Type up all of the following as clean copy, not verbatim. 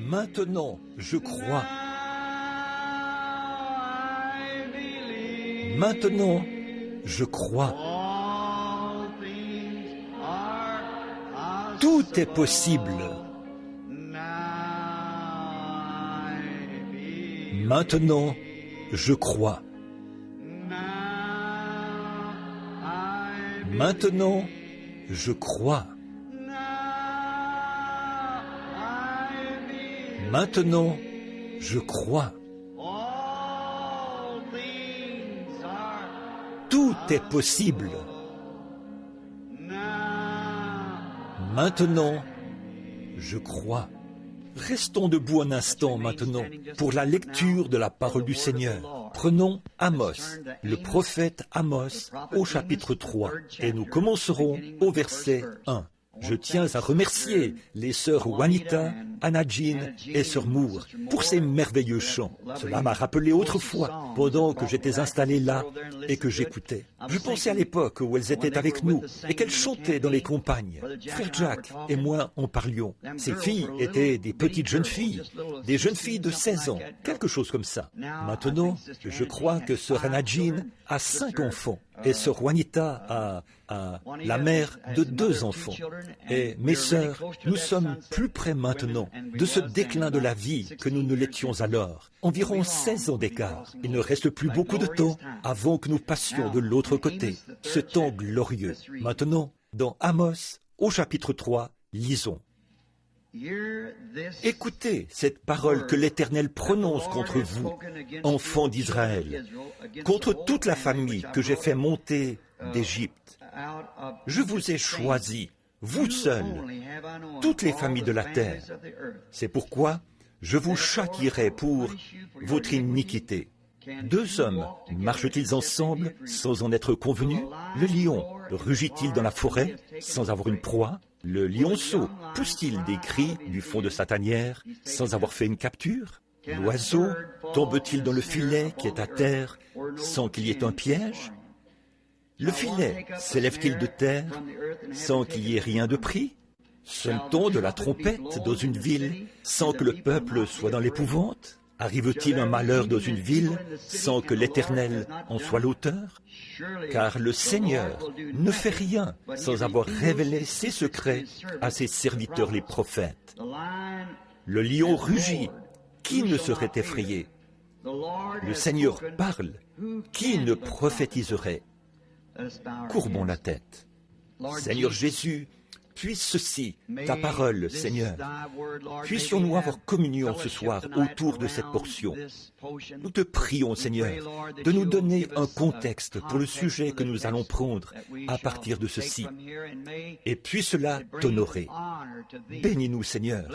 Maintenant, je crois. Maintenant, je crois. Tout est possible. Maintenant, je crois. Maintenant, je crois. Maintenant, je crois. Tout est possible. Maintenant, je crois. Restons debout un instant maintenant pour la lecture de la parole du Seigneur. Prenons Amos, le prophète Amos, au chapitre 3, et nous commencerons au verset 1. Je tiens à remercier les sœurs Juanita, Anna Jean et sœur Moore pour ces merveilleux chants. Cela m'a rappelé autrefois, pendant que j'étais installé là et que j'écoutais. Je pensais à l'époque où elles étaient avec nous et qu'elles chantaient dans les campagnes. Frère Jack et moi en parlions. Ces filles étaient des petites jeunes filles, des jeunes filles de 16 ans, quelque chose comme ça. Maintenant, je crois que sœur Anna Jean a 5 enfants et sœur Juanita a la mère de 2 enfants. Et mes sœurs, nous sommes plus près maintenant de ce déclin de la vie que nous ne l'étions alors. Environ 16 ans d'écart. Il ne reste plus beaucoup de temps avant que nous passions de l'autre côté, ce temps glorieux. Maintenant, dans Amos, au chapitre 3, lisons. Écoutez cette parole que l'Éternel prononce contre vous, enfants d'Israël, contre toute la famille que j'ai fait monter d'Égypte. Je vous ai choisis, vous seuls, toutes les familles de la terre. C'est pourquoi je vous châtierai pour votre iniquité. 2 hommes marchent-ils ensemble sans en être convenus? Le lion rugit-il dans la forêt sans avoir une proie? Le lionceau pousse-t-il des cris du fond de sa tanière sans avoir fait une capture? L'oiseau tombe-t-il dans le filet qui est à terre sans qu'il y ait un piège? Le filet s'élève-t-il de terre sans qu'il y ait rien de pris? Sonne-t-on de la trompette dans une ville sans que le peuple soit dans l'épouvante? Arrive-t-il un malheur dans une ville sans que l'Éternel en soit l'auteur? Car le Seigneur ne fait rien sans avoir révélé ses secrets à ses serviteurs les prophètes. Le lion rugit, qui ne serait effrayé? Le Seigneur parle, qui ne prophétiserait? Courbons la tête. Seigneur Jésus, puisse ceci, ta parole, Seigneur. Puissions-nous avoir communion ce soir autour de cette portion. Nous te prions, Seigneur, de nous donner un contexte pour le sujet que nous allons prendre à partir de ceci. Et puisse-cela t'honorer. Bénis-nous, Seigneur,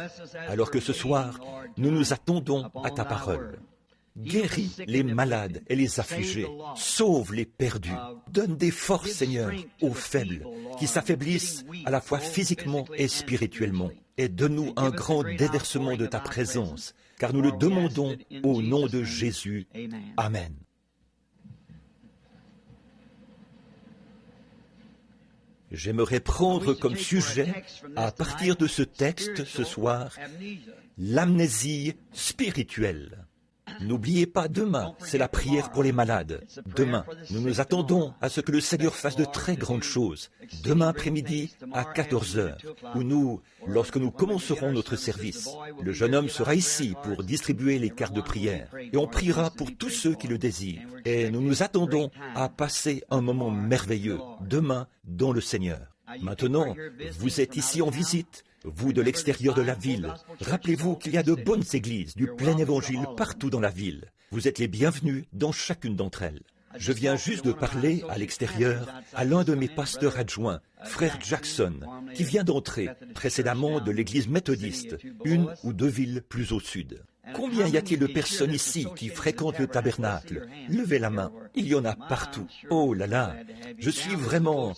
alors que ce soir, nous nous attendons à ta parole. Guéris les malades et les affligés, sauve les perdus, donne des forces, Seigneur, aux faibles, qui s'affaiblissent à la fois physiquement et spirituellement, et donne-nous un grand déversement de ta présence, car nous le demandons au nom de Jésus. Amen. J'aimerais prendre comme sujet, à partir de ce texte ce soir, l'amnésie spirituelle. N'oubliez pas, demain, c'est la prière pour les malades. Demain, nous nous attendons à ce que le Seigneur fasse de très grandes choses. Demain après-midi, à 14 heures, où lorsque nous commencerons notre service, le jeune homme sera ici pour distribuer les cartes de prière. Et on priera pour tous ceux qui le désirent. Et nous nous attendons à passer un moment merveilleux, demain, dans le Seigneur. Maintenant, vous êtes ici en visite. Vous de l'extérieur de la ville, rappelez-vous qu'il y a de bonnes églises, du plein évangile partout dans la ville. Vous êtes les bienvenus dans chacune d'entre elles. Je viens juste de parler à l'extérieur à l'un de mes pasteurs adjoints, frère Jackson, qui vient d'entrer précédemment de l'église méthodiste, 1 ou 2 villes plus au sud. Combien y a-t-il de personnes ici qui fréquentent le tabernacle? Levez la main. Il y en a partout. Oh là là, je suis vraiment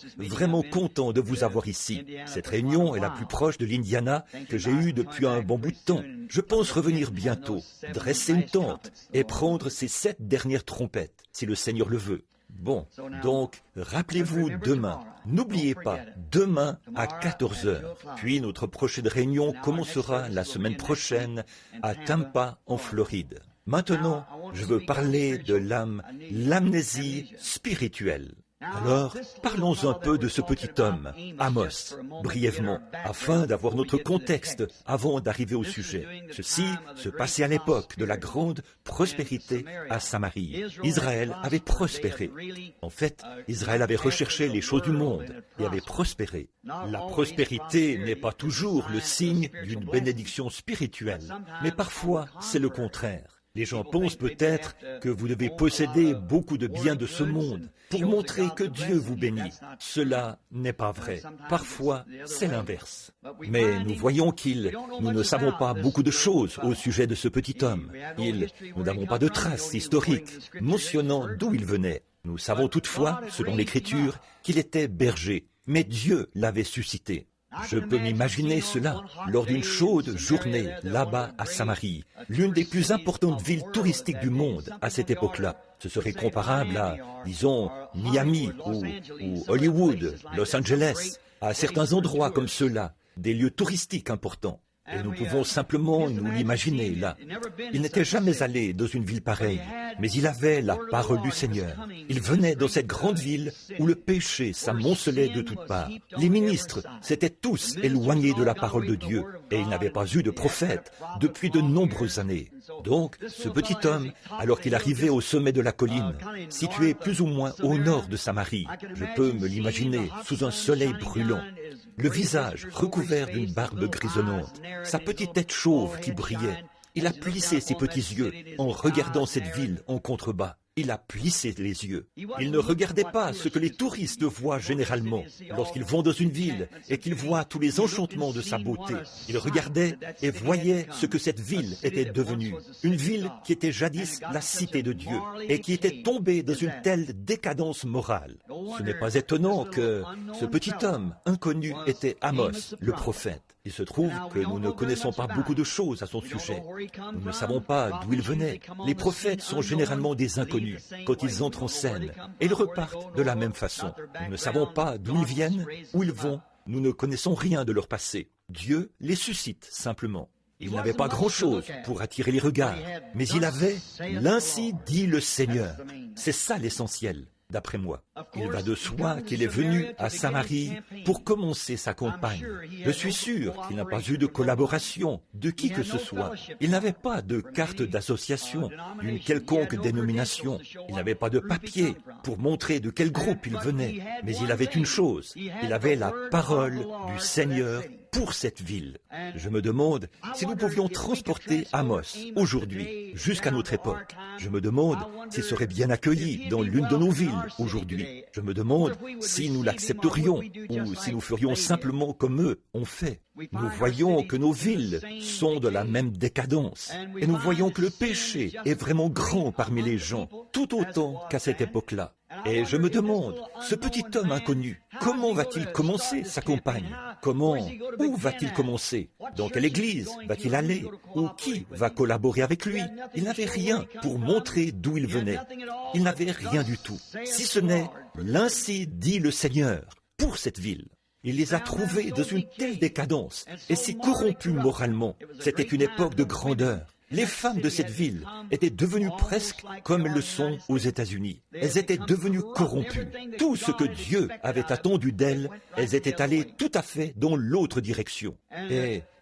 content de vous avoir ici. Cette réunion est la plus proche de l'Indiana que j'ai eue depuis un bon bout de temps. Je pense revenir bientôt, dresser une tente et prendre ces 7 dernières trompettes, si le Seigneur le veut. Bon, donc, rappelez-vous demain. N'oubliez pas, demain à 14 heures. Puis notre prochaine réunion commencera la semaine prochaine à Tampa, en Floride. Maintenant, je veux parler de l'amnésie spirituelle. Alors, parlons un peu de ce petit homme, Amos, brièvement, afin d'avoir notre contexte avant d'arriver au sujet. Ceci se passait à l'époque de la grande prospérité à Samarie. Israël avait prospéré. En fait, Israël avait recherché les choses du monde et avait prospéré. La prospérité n'est pas toujours le signe d'une bénédiction spirituelle, mais parfois c'est le contraire. Les gens pensent peut-être que vous devez posséder beaucoup de biens de ce monde pour montrer que Dieu vous bénit. Cela n'est pas vrai. Parfois, c'est l'inverse. Mais nous voyons nous ne savons pas beaucoup de choses au sujet de ce petit homme. Nous n'avons pas de traces historiques mentionnant d'où il venait. Nous savons toutefois, selon l'Écriture, qu'il était berger, mais Dieu l'avait suscité. Je peux m'imaginer cela lors d'une chaude journée là-bas à Samarie, l'une des plus importantes villes touristiques du monde à cette époque-là. Ce serait comparable à, disons, Miami ou Hollywood, Los Angeles, à certains endroits comme ceux-là, des lieux touristiques importants. Et nous pouvons simplement nous l'imaginer là. Il n'était jamais allé dans une ville pareille, mais il avait la parole du Seigneur. Il venait dans cette grande ville où le péché s'amoncelait de toutes parts. Les ministres s'étaient tous éloignés de la parole de Dieu, et il n'avait pas eu de prophète depuis de nombreuses années. Donc, ce petit homme, alors qu'il arrivait au sommet de la colline, situé plus ou moins au nord de Samarie, je peux me l'imaginer sous un soleil brûlant, le visage recouvert d'une barbe grisonnante, sa petite tête chauve qui brillait. Il a plissé ses petits yeux en regardant cette ville en contrebas. Il a plissé les yeux. Il ne regardait pas ce que les touristes voient généralement lorsqu'ils vont dans une ville et qu'ils voient tous les enchantements de sa beauté. Il regardait et voyait ce que cette ville était devenue. Une ville qui était jadis la cité de Dieu et qui était tombée dans une telle décadence morale. Ce n'est pas étonnant que ce petit homme inconnu était Amos, le prophète. Il se trouve que nous ne connaissons pas beaucoup de choses à son sujet. Nous ne savons pas d'où il venait. Les prophètes sont généralement des inconnus quand ils entrent en scène, et ils repartent de la même façon. Nous ne savons pas d'où ils viennent, où ils vont. Nous ne connaissons rien de leur passé. Dieu les suscite simplement. Il n'avait pas grand-chose pour attirer les regards, mais il avait « L'ainsi dit le Seigneur ». C'est ça l'essentiel. D'après moi, il va de soi qu'il est venu à Samarie pour commencer sa campagne. Je suis sûr qu'il n'a pas eu de collaboration de qui que ce soit. Il n'avait pas de carte d'association d'une quelconque dénomination. Il n'avait pas de papier pour montrer de quel groupe il venait. Mais il avait une chose, il avait la parole du Seigneur pour cette ville. Je me demande si nous pouvions transporter Amos aujourd'hui jusqu'à notre époque. Je me demande s'il serait bien accueilli dans l'une de nos villes aujourd'hui. Je me demande si nous l'accepterions ou si nous ferions simplement comme eux ont fait. Nous voyons que nos villes sont de la même décadence et nous voyons que le péché est vraiment grand parmi les gens, tout autant qu'à cette époque-là. Et je me demande, ce petit homme inconnu, comment va-t-il commencer sa campagne? Où va-t-il commencer? Dans quelle église va-t-il aller? Ou qui va collaborer avec lui? Il n'avait rien pour montrer d'où il venait. Il n'avait rien du tout, si ce n'est « L'ainsi dit le Seigneur » pour cette ville. Il les a trouvés dans une telle décadence et si corrompus moralement. C'était une époque de grandeur. Les femmes de cette ville étaient devenues presque comme elles le sont aux États-Unis. Elles étaient devenues corrompues. Tout ce que Dieu avait attendu d'elles, elles étaient allées tout à fait dans l'autre direction.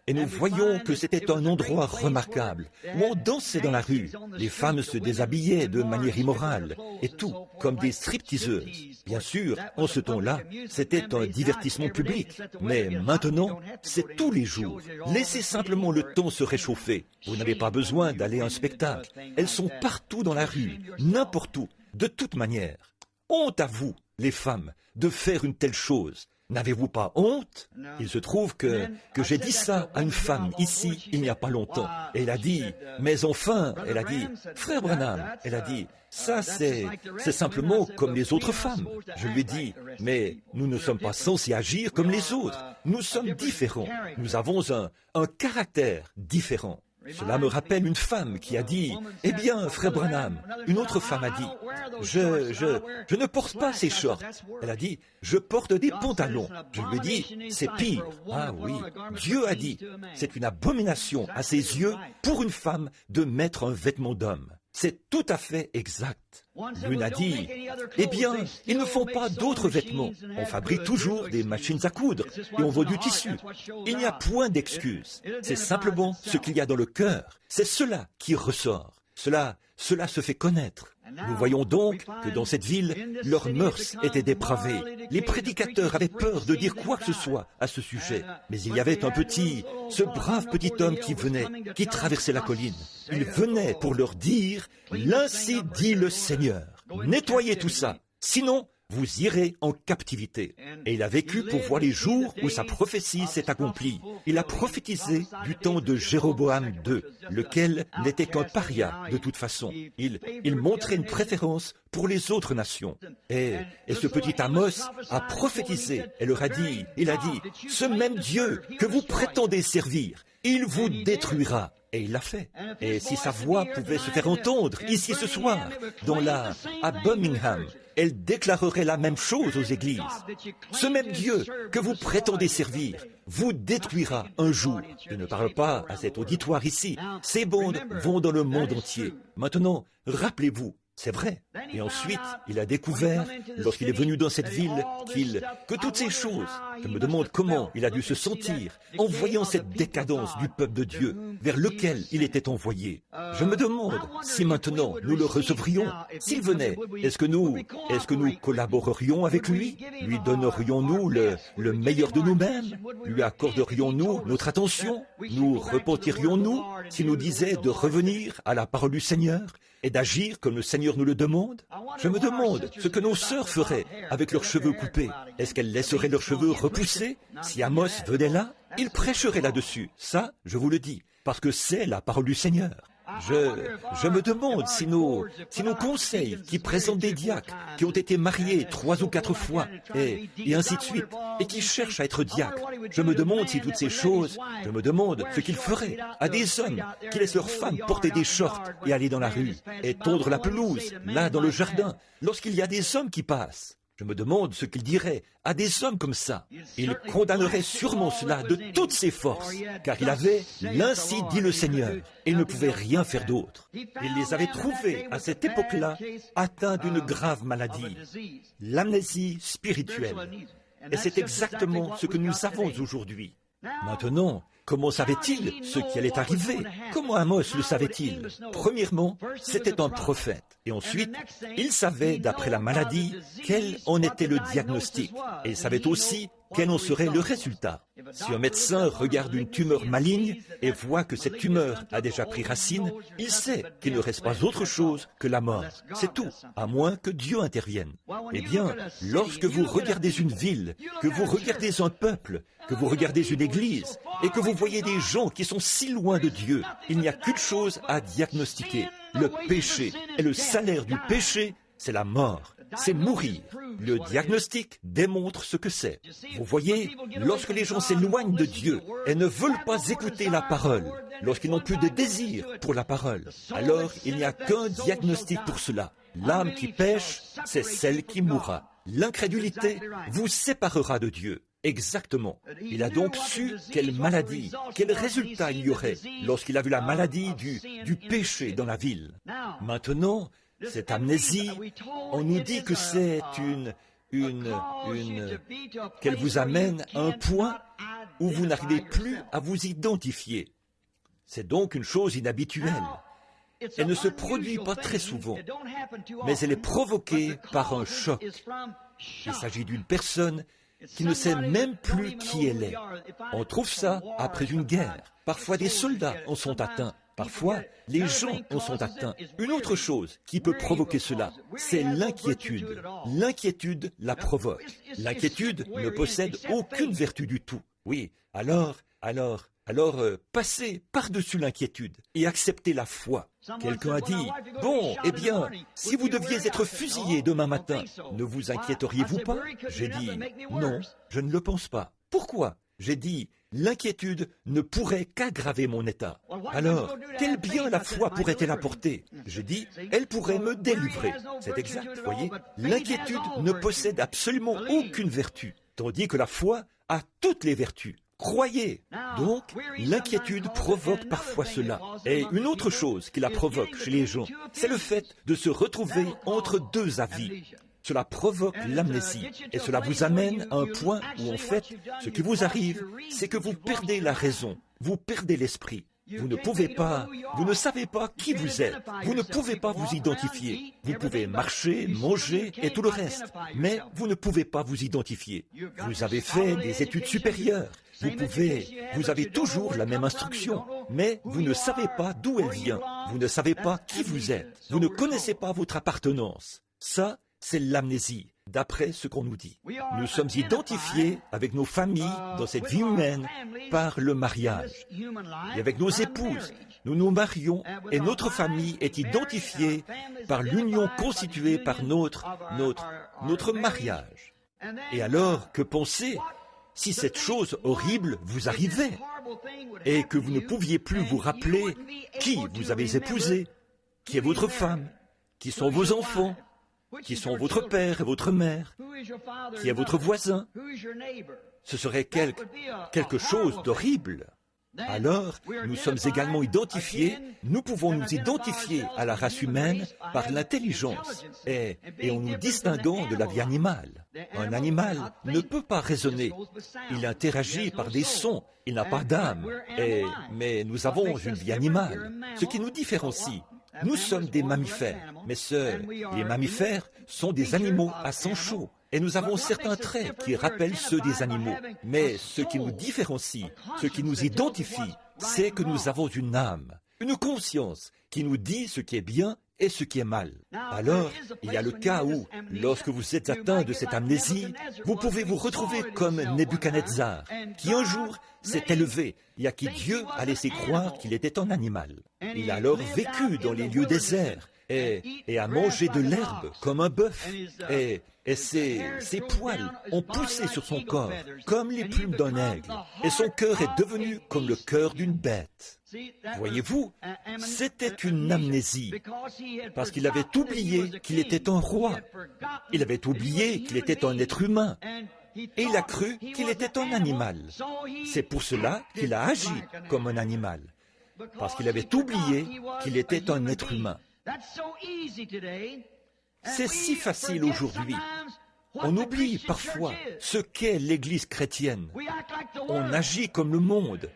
Et nous voyons que c'était un endroit remarquable, où on dansait dans la rue. Les femmes se déshabillaient de manière immorale, et tout, comme des stripteaseuses. Bien sûr, en ce temps-là, c'était un divertissement public. Mais maintenant, c'est tous les jours. Laissez simplement le temps se réchauffer. Vous n'avez pas besoin d'aller à un spectacle. Elles sont partout dans la rue, n'importe où, de toute manière. Honte à vous, les femmes, de faire une telle chose. N'avez-vous pas honte? Il se trouve que j'ai dit ça à une femme ici il n'y a pas longtemps. Et elle a dit, mais enfin, elle a dit, frère Branham, elle a dit, ça c'est simplement comme les autres femmes. Je lui ai dit, mais nous ne sommes pas censés agir comme les autres. Nous sommes différents. Nous avons un caractère différent. Cela me rappelle une femme qui a dit, « Eh bien, frère Branham, une autre femme a dit, je ne porte pas ces shorts. » Elle a dit, « Je porte des pantalons. » Je lui ai dit, « C'est pire. » Ah oui, Dieu a dit, « C'est une abomination à ses yeux pour une femme de mettre un vêtement d'homme. » C'est tout à fait exact. L'une a dit, « Eh bien, ils ne font pas d'autres vêtements. On fabrique toujours des machines à coudre et on vend du tissu. Il n'y a point d'excuse. C'est simplement ce qu'il y a dans le cœur. C'est cela qui ressort. Cela se fait connaître. » Nous voyons donc que dans cette ville, leurs mœurs étaient dépravées. Les prédicateurs avaient peur de dire quoi que ce soit à ce sujet. Mais il y avait ce brave petit homme qui venait, qui traversait la colline. Il venait pour leur dire, « L'ainsi dit le Seigneur. Nettoyez tout ça. Sinon, vous irez en captivité. » Et il a vécu pour voir les jours où sa prophétie s'est accomplie. Il a prophétisé du temps de Jéroboam II, lequel n'était qu'un paria de toute façon. Il montrait une préférence pour les autres nations. Et ce petit Amos a prophétisé et leur a dit, il a dit, « Ce même Dieu que vous prétendez servir, il vous détruira. » Et il l'a fait. Et si sa voix pouvait se faire entendre ici ce soir, à Birmingham, elle déclarerait la même chose aux églises. Ce même Dieu que vous prétendez servir vous détruira un jour. Je ne parle pas à cet auditoire ici. Ces bandes vont dans le monde entier. Maintenant, rappelez-vous, c'est vrai. Et ensuite, il a découvert, lorsqu'il est venu dans cette ville, que toutes ces choses, je me demande comment il a dû se sentir en voyant cette décadence du peuple de Dieu vers lequel il était envoyé. Je me demande si maintenant nous le recevrions, s'il venait, est-ce que nous collaborerions avec lui? Lui donnerions-nous le meilleur de nous-mêmes? Lui accorderions-nous notre attention? Nous repentirions-nous s'il nous disait de revenir à la parole du Seigneur et d'agir comme le Seigneur nous le demande? Je me demande ce que nos sœurs feraient avec leurs cheveux coupés. Est-ce qu'elles laisseraient leurs cheveux repousser? Si Amos venait là, il prêcherait là-dessus. Ça, je vous le dis, parce que c'est la parole du Seigneur. Je me demande si nos conseils qui présentent des diacres qui ont été mariés 3 ou 4 fois et ainsi de suite et qui cherchent à être diacres, je me demande si toutes ces choses, je me demande ce qu'ils feraient à des hommes qui laissent leurs femmes porter des shorts et aller dans la rue et tondre la pelouse, là dans le jardin, lorsqu'il y a des hommes qui passent. Je me demande ce qu'il dirait à des hommes comme ça. Il condamnerait sûrement cela de toutes ses forces, car il avait l'ainsi dit le Seigneur, et il ne pouvait rien faire d'autre. Il les avait trouvés, à cette époque-là, atteints d'une grave maladie, l'amnésie spirituelle. Et c'est exactement ce que nous avons aujourd'hui. Maintenant, comment savait-il ce qui allait arriver? Comment Amos le savait-il? Premièrement, c'était un prophète. Et ensuite, il savait, d'après la maladie, quel en était le diagnostic. Et il savait aussi quel en serait le résultat. Si un médecin regarde une tumeur maligne et voit que cette tumeur a déjà pris racine, il sait qu'il ne reste pas autre chose que la mort. C'est tout, à moins que Dieu intervienne. Eh bien, lorsque vous regardez une ville, que vous regardez un peuple, que vous regardez une église, et que vous voyez des gens qui sont si loin de Dieu, il n'y a qu'une chose à diagnostiquer, le péché. Et le salaire du péché, c'est la mort, c'est mourir. Le diagnostic démontre ce que c'est. Vous voyez, lorsque les gens s'éloignent de Dieu et ne veulent pas écouter la parole, lorsqu'ils n'ont plus de désir pour la parole, alors il n'y a qu'un diagnostic pour cela. L'âme qui pêche, c'est celle qui mourra. L'incrédulité vous séparera de Dieu. Exactement. Il a donc su quelle maladie, quel résultat il y aurait lorsqu'il a vu la maladie du péché dans la ville. Maintenant, cette amnésie, on nous dit que c'est qu'elle vous amène à un point où vous n'arrivez plus à vous identifier. C'est donc une chose inhabituelle. Elle ne se produit pas très souvent, mais elle est provoquée par un choc. Il s'agit d'une personne qui ne sait même plus qui elle est. On trouve ça après une guerre. Parfois des soldats en sont atteints. Parfois, les gens en sont atteints. Une autre chose qui peut provoquer cela, c'est l'inquiétude. L'inquiétude la provoque. L'inquiétude ne possède aucune vertu du tout. Oui, alors, passez par-dessus l'inquiétude et acceptez la foi. Quelqu'un a dit, « Bon, eh bien, si vous deviez être fusillé demain matin, ne vous inquiéteriez-vous pas ?» J'ai dit, « Non, je ne le pense pas. » Pourquoi? J'ai dit, l'inquiétude ne pourrait qu'aggraver mon état. Alors, quel bien la foi pourrait-elle apporter? J'ai dit, elle pourrait me délivrer. C'est exact, voyez. L'inquiétude ne possède absolument aucune vertu, tandis que la foi a toutes les vertus. Croyez. Donc, l'inquiétude provoque parfois cela. Et une autre chose qui la provoque chez les gens, c'est le fait de se retrouver entre deux avis. Cela provoque l'amnésie et cela vous amène à un point où en fait, ce qui vous arrive, c'est que vous perdez la raison, vous perdez l'esprit. Vous ne savez pas qui vous êtes, vous ne pouvez pas vous identifier. Vous pouvez marcher, manger et tout le reste, mais vous ne pouvez pas vous identifier. Vous avez fait des études supérieures, vous avez toujours la même instruction, mais vous ne savez pas d'où elle vient, vous ne savez pas qui vous êtes, vous ne connaissez pas votre appartenance. Ça, c'est l'amnésie, d'après ce qu'on nous dit. Nous sommes identifiés avec nos familles dans cette vie humaine par le mariage. Et avec nos épouses, nous nous marions et notre famille est identifiée par l'union constituée par notre mariage. Et alors, que penser si cette chose horrible vous arrivait et que vous ne pouviez plus vous rappeler qui vous avez épousé, qui est votre femme, qui sont vos enfants, qui sont votre père et votre mère, qui est votre voisin. Ce serait quelque chose d'horrible. Alors, nous sommes également identifiés, nous pouvons nous identifier à la race humaine par l'intelligence et en nous distinguant de la vie animale. Un animal ne peut pas raisonner, il interagit par des sons, il n'a pas d'âme, mais nous avons une vie animale, ce qui nous différencie. Nous sommes des mammifères, mes sœurs. Les mammifères sont des animaux à sang chaud. Et nous avons certains traits qui rappellent ceux des animaux. Mais ce qui nous différencie, ce qui nous identifie, c'est que nous avons une âme, une conscience qui nous dit ce qui est bien et ce qui est mal. Alors, il y a le cas où, lorsque vous êtes atteint de cette amnésie, vous pouvez vous retrouver comme Nebuchadnezzar, qui un jour s'est élevé et à qui Dieu a laissé croire qu'il était un animal. Il a alors vécu dans les lieux déserts et a mangé de l'herbe comme un bœuf. Et ses poils ont poussé sur son corps comme les plumes d'un aigle. Et son cœur est devenu comme le cœur d'une bête. Voyez-vous, c'était une amnésie, parce qu'il avait oublié qu'il était un roi. Il avait oublié qu'il était un être humain. Et il a cru qu'il était un animal. C'est pour cela qu'il a agi comme un animal, parce qu'il avait oublié qu'il était un être humain. C'est si facile aujourd'hui. On oublie parfois ce qu'est l'Église chrétienne. On agit comme le monde.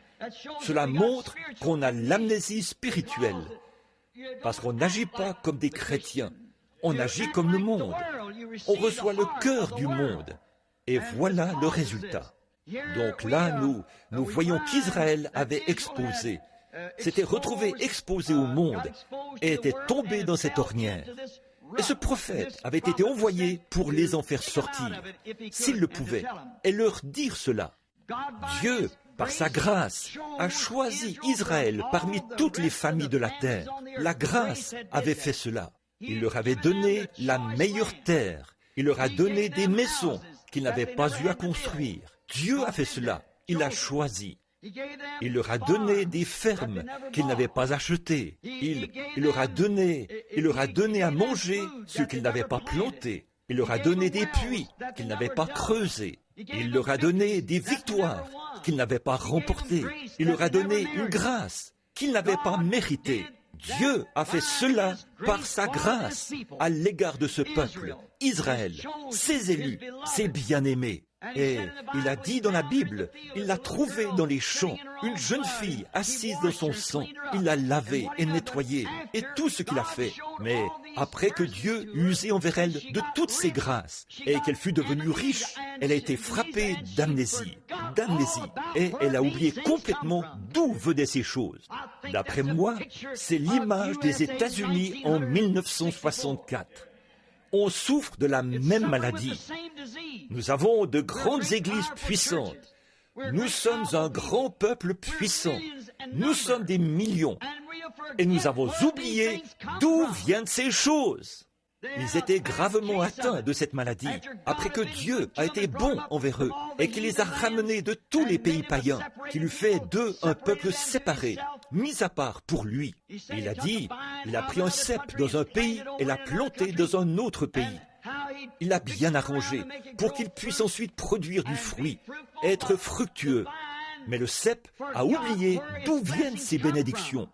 Cela montre qu'on a l'amnésie spirituelle, parce qu'on n'agit pas comme des chrétiens. On agit comme le monde. On reçoit le cœur du monde. Et voilà le résultat. Donc là, nous voyons qu'Israël avait exposé, s'était retrouvé exposé au monde et était tombé dans cette ornière. Et ce prophète avait été envoyé pour les en faire sortir, s'il le pouvait, et leur dire cela. Dieu, par sa grâce, a choisi Israël parmi toutes les familles de la terre. La grâce avait fait cela. Il leur avait donné la meilleure terre. Il leur a donné des maisons qu'ils n'avaient pas eu à construire. Dieu a fait cela. Il a choisi. Il leur a donné des fermes qu'ils n'avaient pas achetées. Il leur a donné à manger ce qu'ils n'avaient pas planté. Il leur a donné des puits qu'ils n'avaient pas creusés. Il leur a donné des victoires qu'ils n'avaient pas remportées. Il leur a donné une grâce qu'ils n'avaient pas méritée. Dieu a fait cela par sa grâce à l'égard de ce peuple, Israël, ses élus, ses bien-aimés. Et il a dit dans la Bible, il l'a trouvée dans les champs, une jeune fille assise dans son sang. Il l'a lavée et nettoyée, et tout ce qu'il a fait. Mais après que Dieu eut usé envers elle de toutes ses grâces, et qu'elle fut devenue riche, elle a été frappée d'amnésie, et elle a oublié complètement d'où venaient ces choses. D'après moi, c'est l'image des États-Unis en 1964. On souffre de la même maladie. Nous avons de grandes églises puissantes. Nous sommes un grand peuple puissant. Nous sommes des millions. Et nous avons oublié d'où viennent ces choses. Ils étaient gravement atteints de cette maladie, après que Dieu a été bon envers eux et qu'il les a ramenés de tous les pays païens, qu'il eut fait d'eux un peuple séparé, mis à part pour lui. Et il a dit, il a pris un cep dans un pays et l'a planté dans un autre pays. Il l'a bien arrangé pour qu'il puisse ensuite produire du fruit, être fructueux. Mais le cep a oublié d'où viennent ces bénédictions.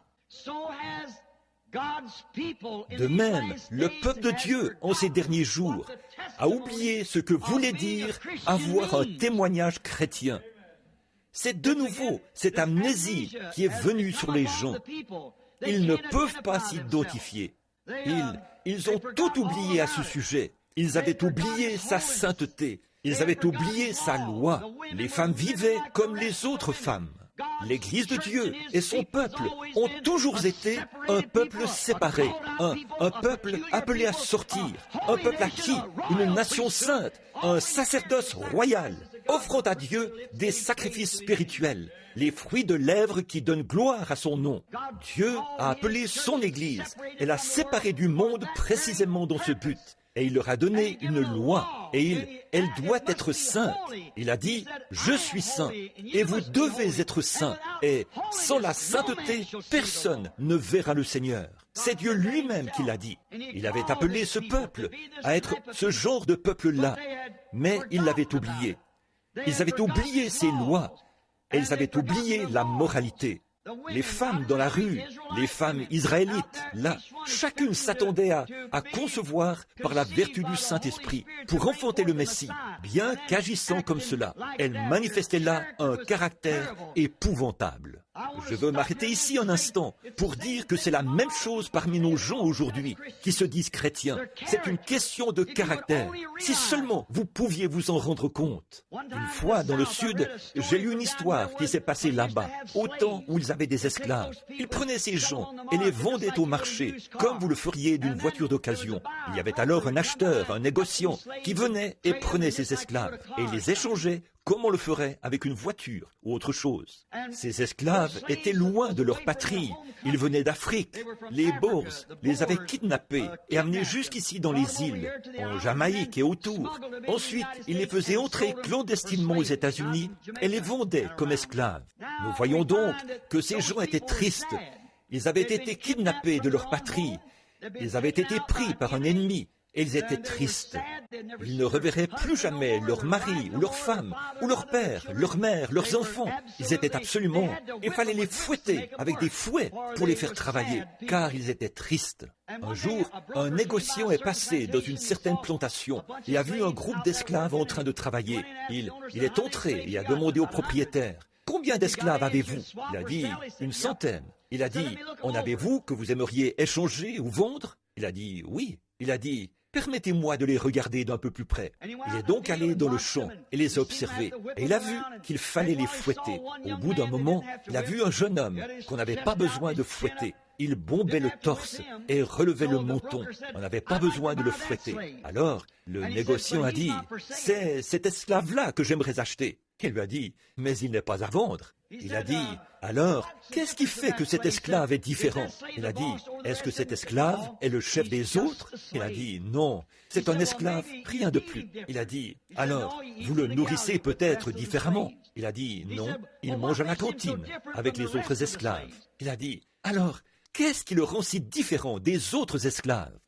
De même, le peuple de Dieu, en ces derniers jours, a oublié ce que voulait dire avoir un témoignage chrétien. C'est de nouveau cette amnésie qui est venue sur les gens. Ils ne peuvent pas s'identifier. Ils ont tout oublié à ce sujet. Ils avaient oublié sa sainteté. Ils avaient oublié sa loi. Les femmes vivaient comme les autres femmes. L'Église de Dieu et son peuple ont toujours été un peuple séparé, un peuple appelé à sortir, un peuple acquis, une nation sainte, un sacerdoce royal, offrant à Dieu des sacrifices spirituels, les fruits de lèvres qui donnent gloire à son nom. Dieu a appelé son Église et l'a séparée du monde précisément dans ce but. Et il leur a donné une loi, et elle doit être sainte. Il a dit, je suis saint, et vous devez être saints, et sans la sainteté, personne ne verra le Seigneur. C'est Dieu lui-même qui l'a dit. Il avait appelé ce peuple à être ce genre de peuple-là, mais ils l'avaient oublié. Ils avaient oublié ces lois, et ils avaient oublié la moralité. Les femmes dans la rue, les femmes israélites, là, chacune s'attendait à concevoir par la vertu du Saint-Esprit pour enfanter le Messie, bien qu'agissant comme cela. Elle manifestait là un caractère épouvantable. Je veux m'arrêter ici un instant pour dire que c'est la même chose parmi nos gens aujourd'hui qui se disent chrétiens. C'est une question de caractère. Si seulement vous pouviez vous en rendre compte. Une fois dans le sud, j'ai lu une histoire qui s'est passée là-bas, au temps où ils avaient des esclaves. Ils prenaient ces gens et les vendaient au marché, comme vous le feriez d'une voiture d'occasion. Il y avait alors un acheteur, un négociant, qui venait et prenait ces esclaves et les échangeait comme on le ferait avec une voiture ou autre chose. Ces esclaves étaient loin de leur patrie. Ils venaient d'Afrique. Les Boers les avaient kidnappés et amenés jusqu'ici dans les îles, en Jamaïque et autour. Ensuite, ils les faisaient entrer clandestinement aux États-Unis et les vendaient comme esclaves. Nous voyons donc que ces gens étaient tristes. Ils avaient été kidnappés de leur patrie. Ils avaient été pris par un ennemi. Et ils étaient tristes. Ils ne reverraient plus jamais leur mari ou leur femme, ou leur père, leur mère, leurs enfants. Ils étaient absolument... Il fallait les fouetter avec des fouets pour les faire travailler, car ils étaient tristes. Un jour, un négociant est passé dans une certaine plantation et a vu un groupe d'esclaves en train de travailler. Il est entré et a demandé au propriétaire, « Combien d'esclaves avez-vous » Il a dit, « 100. » Il a dit, « En avez-vous que vous aimeriez échanger ou vendre » Il a dit, « Oui. » Il a dit, « Permettez-moi de les regarder d'un peu plus près. » Il est donc allé dans le champ et les a observés. Et il a vu qu'il fallait les fouetter. Au bout d'un moment, il a vu un jeune homme qu'on n'avait pas besoin de fouetter. Il bombait le torse et relevait le menton. On n'avait pas besoin de le fouetter. Alors, le négociant a dit, « C'est cet esclave-là que j'aimerais acheter. » Il lui a dit, « Mais il n'est pas à vendre. » Il a dit, « Alors, qu'est-ce qui fait que cet esclave est différent ?» Il a dit, « Est-ce que cet esclave est le chef des autres ?» Il a dit, « Non, c'est un esclave, rien de plus. » Il a dit, « Alors, vous le nourrissez peut-être différemment ?» Il a dit, « Non, il mange à la cantine avec les autres esclaves. » Il a dit, « Alors, qu'est-ce qui le rend si différent des autres esclaves ?»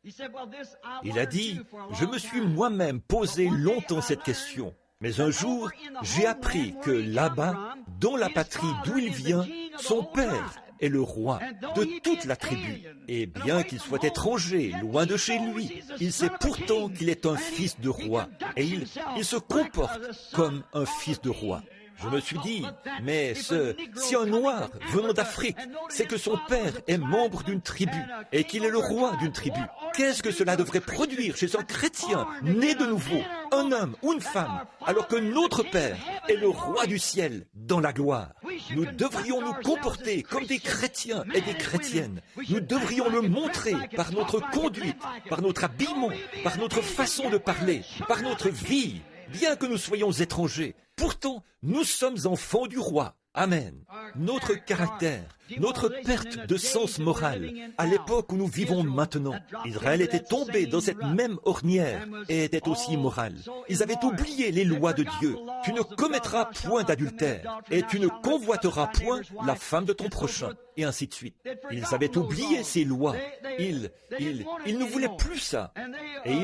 Il a dit, « Je me suis moi-même posé longtemps cette question. Mais un jour, j'ai appris que là-bas, dans la patrie d'où il vient, son père est le roi de toute la tribu. Et bien qu'il soit étranger, loin de chez lui, il sait pourtant qu'il est un fils de roi. Et il se comporte comme un fils de roi. Je me suis dit, mais si un noir venant d'Afrique sait que son père est membre d'une tribu et qu'il est le roi d'une tribu, qu'est-ce que cela devrait produire chez un chrétien né de nouveau, un homme ou une femme, alors que notre Père est le roi du ciel dans la gloire? Nous devrions nous comporter comme des chrétiens et des chrétiennes. Nous devrions le montrer par notre conduite, par notre habillement, par notre façon de parler, par notre vie. Bien que nous soyons étrangers, pourtant nous sommes enfants du roi. Amen. Notre caractère, notre perte de sens moral, à l'époque où nous vivons maintenant, Israël était tombé dans cette même ornière et était aussi immoral. Ils avaient oublié les lois de Dieu. Tu ne commettras point d'adultère et tu ne convoiteras point la femme de ton prochain, et ainsi de suite. Ils avaient oublié ces lois. Ils ne voulaient plus ça. Et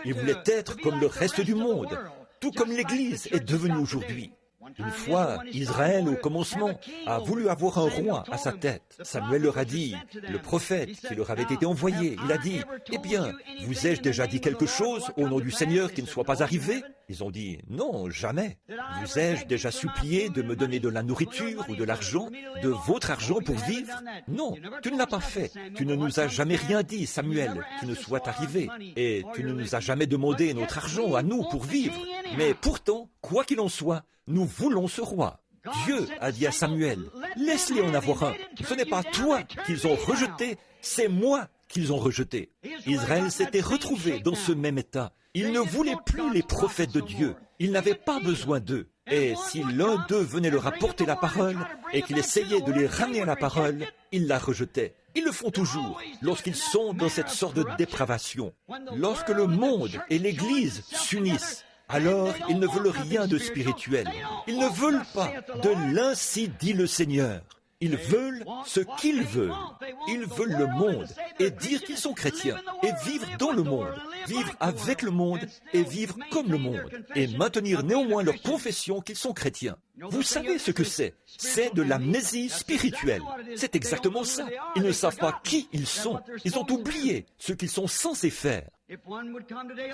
ils voulaient être comme le reste du monde, tout comme l'Église est devenue aujourd'hui. Une fois, Israël, au commencement, a voulu avoir un roi à sa tête. Samuel leur a dit, le prophète qui leur avait été envoyé, il a dit, « Eh bien, vous ai-je déjà dit quelque chose au nom du Seigneur qui ne soit pas arrivé ?» Ils ont dit, « Non, jamais. Vous ai-je déjà supplié de me donner de la nourriture ou de l'argent, de votre argent pour vivre? Non, tu ne l'as pas fait. Tu ne nous as jamais rien dit, Samuel, qui ne soit arrivé. Et tu ne nous as jamais demandé notre argent à nous pour vivre. Mais pourtant, quoi qu'il en soit, nous voulons ce roi. » Dieu a dit à Samuel, « Laisse-les en avoir un. Ce n'est pas toi qu'ils ont rejeté, c'est moi qu'ils ont rejeté. » Israël s'était retrouvé dans ce même état. Il ne voulait plus les prophètes de Dieu. Il n'avait pas besoin d'eux. Et si l'un d'eux venait leur apporter la parole et qu'il essayait de les ramener à la parole, ils la rejetaient. Ils le font toujours lorsqu'ils sont dans cette sorte de dépravation. Lorsque le monde et l'Église s'unissent, alors ils ne veulent rien de spirituel. Ils ne veulent pas de l'ainsi dit le Seigneur. Ils veulent ce qu'ils veulent. Ils veulent le monde et dire qu'ils sont chrétiens et vivre dans le monde, vivre avec le monde et vivre comme le monde et maintenir néanmoins leur confession qu'ils sont chrétiens. Vous savez ce que c'est? C'est de l'amnésie spirituelle. C'est exactement ça. Ils ne savent pas qui ils sont. Ils ont oublié ce qu'ils sont censés faire.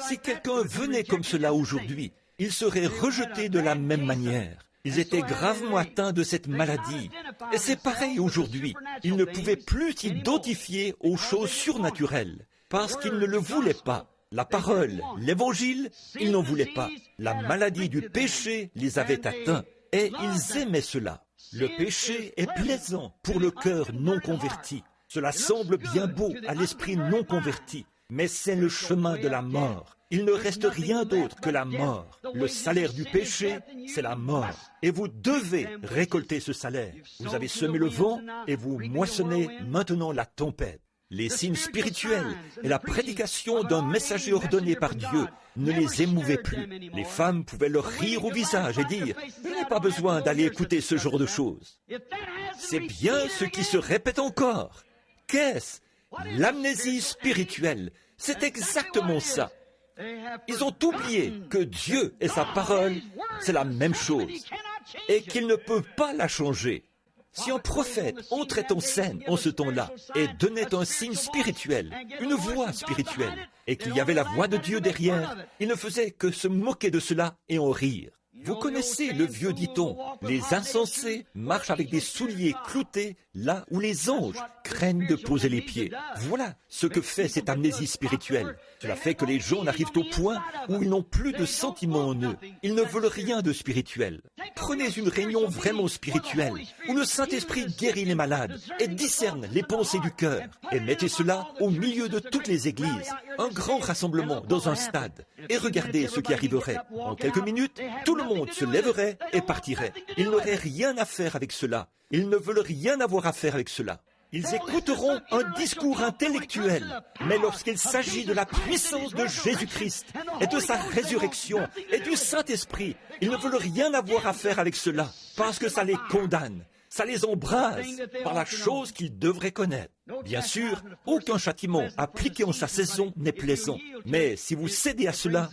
Si quelqu'un venait comme cela aujourd'hui, il serait rejeté de la même manière. Ils étaient gravement atteints de cette maladie. Et c'est pareil aujourd'hui. Ils ne pouvaient plus s'identifier aux choses surnaturelles parce qu'ils ne le voulaient pas. La parole, l'évangile, ils n'en voulaient pas. La maladie du péché les avait atteints et ils aimaient cela. Le péché est plaisant pour le cœur non converti. Cela semble bien beau à l'esprit non converti, mais c'est le chemin de la mort. Il ne reste rien d'autre que la mort. Le salaire du péché, c'est la mort. Et vous devez récolter ce salaire. Vous avez semé le vent et vous moissonnez maintenant la tempête. Les signes spirituels et la prédication d'un messager ordonné par Dieu ne les émouvaient plus. Les femmes pouvaient leur rire au visage et dire « Je n'ai pas besoin d'aller écouter ce genre de choses. » C'est bien ce qui se répète encore. Qu'est-ce? L'amnésie spirituelle. C'est exactement ça. Ils ont oublié que Dieu et sa parole, c'est la même chose, et qu'il ne peut pas la changer. Si un prophète entrait en scène en ce temps-là et donnait un signe spirituel, une voix spirituelle, et qu'il y avait la voix de Dieu derrière, il ne faisait que se moquer de cela et en rire. Vous connaissez le vieux dicton, les insensés marchent avec des souliers cloutés là où les anges craignent de poser les pieds. Voilà ce que fait cette amnésie spirituelle. Cela fait que les gens n'arrivent au point où ils n'ont plus de sentiments en eux. Ils ne veulent rien de spirituel. Prenez une réunion vraiment spirituelle, où le Saint-Esprit guérit les malades et discerne les pensées du cœur. Et mettez cela au milieu de toutes les églises. Un grand rassemblement dans un stade. Et regardez ce qui arriverait. En quelques minutes, tout le monde se lèverait et partirait. Ils n'auraient rien à faire avec cela. Ils ne veulent rien avoir à faire avec cela. Ils écouteront un discours intellectuel, mais lorsqu'il s'agit de la puissance de Jésus-Christ et de sa résurrection et du Saint-Esprit, ils ne veulent rien avoir à faire avec cela, parce que ça les condamne, ça les embrase par la chose qu'ils devraient connaître. Bien sûr, aucun châtiment appliqué en sa saison n'est plaisant, mais si vous cédez à cela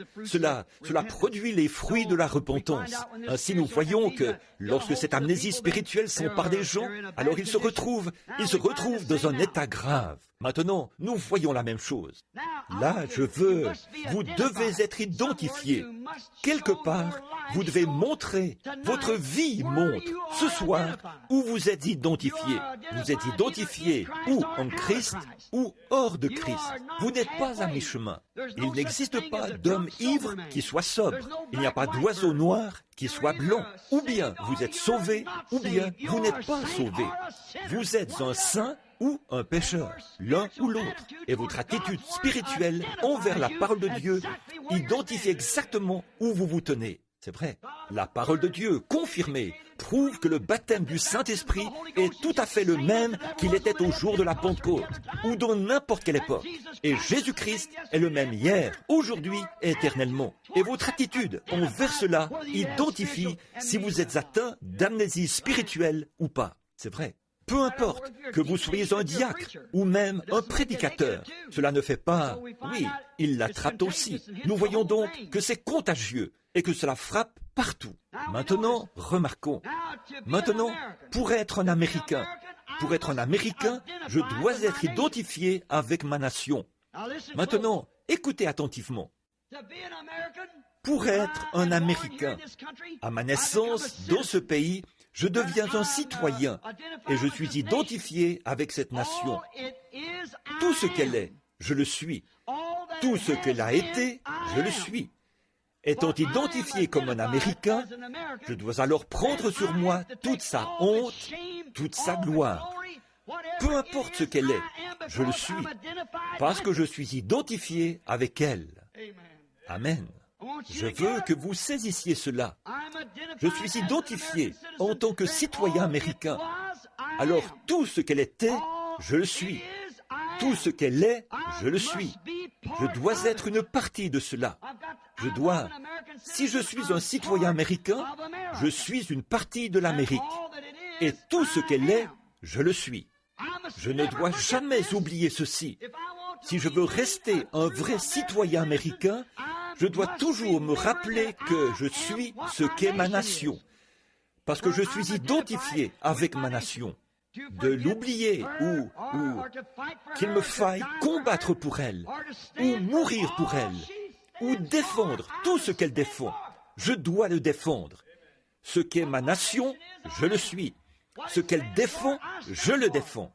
produit les fruits de la repentance. Ainsi, nous voyons que lorsque cette amnésie spirituelle s'empare des gens, alors ils se retrouvent dans un état grave. Maintenant, nous voyons la même chose. Là, vous devez être identifiés. Quelque part, vous devez montrer, votre vie montre, ce soir, où vous êtes identifiés. Vous êtes identifiés ou en Christ ou hors de Christ. Vous n'êtes pas à mi-chemin. Il n'existe pas d'homme ivre qui soit sobre. Il n'y a pas d'oiseau noir qui soit blanc. Ou bien vous êtes sauvé, ou bien vous n'êtes pas sauvé. Vous êtes un saint ou un pécheur, l'un ou l'autre. Et votre attitude spirituelle envers la parole de Dieu identifie exactement où vous vous tenez. C'est vrai. La parole de Dieu, confirmée, prouve que le baptême du Saint-Esprit est tout à fait le même qu'il était au jour de la Pentecôte, ou dans n'importe quelle époque. Et Jésus-Christ est le même hier, aujourd'hui et éternellement. Et votre attitude envers cela identifie si vous êtes atteint d'amnésie spirituelle ou pas. C'est vrai. Peu importe que vous soyez un diacre ou même un prédicateur, cela ne fait pas... Oui, il l'attrape aussi. Nous voyons donc que c'est contagieux et que cela frappe partout. Maintenant, remarquons. Maintenant, pour être un Américain, je dois être identifié avec ma nation. Maintenant, écoutez attentivement. Pour être un Américain, à ma naissance dans ce pays, je deviens un citoyen et je suis identifié avec cette nation. Tout ce qu'elle est, je le suis. Tout ce qu'elle a été, je le suis. Étant identifié comme un Américain, je dois alors prendre sur moi toute sa honte, toute sa gloire. Peu importe ce qu'elle est, je le suis, parce que je suis identifié avec elle. Amen. Je veux que vous saisissiez cela. Je suis identifié en tant que citoyen américain. Alors tout ce qu'elle était, je le suis. Tout ce qu'elle est, je le suis. Je dois être une partie de cela. Si je suis un citoyen américain, je suis une partie de l'Amérique. Et tout ce qu'elle est, je le suis. Je ne dois jamais oublier ceci. Si je veux rester un vrai citoyen américain, je dois toujours me rappeler que je suis ce qu'est ma nation, parce que je suis identifié avec ma nation. De l'oublier ou qu'il me faille combattre pour elle, ou mourir pour elle, ou défendre tout ce qu'elle défend. Je dois le défendre. Ce qu'est ma nation, je le suis. Ce qu'elle défend, je le défends.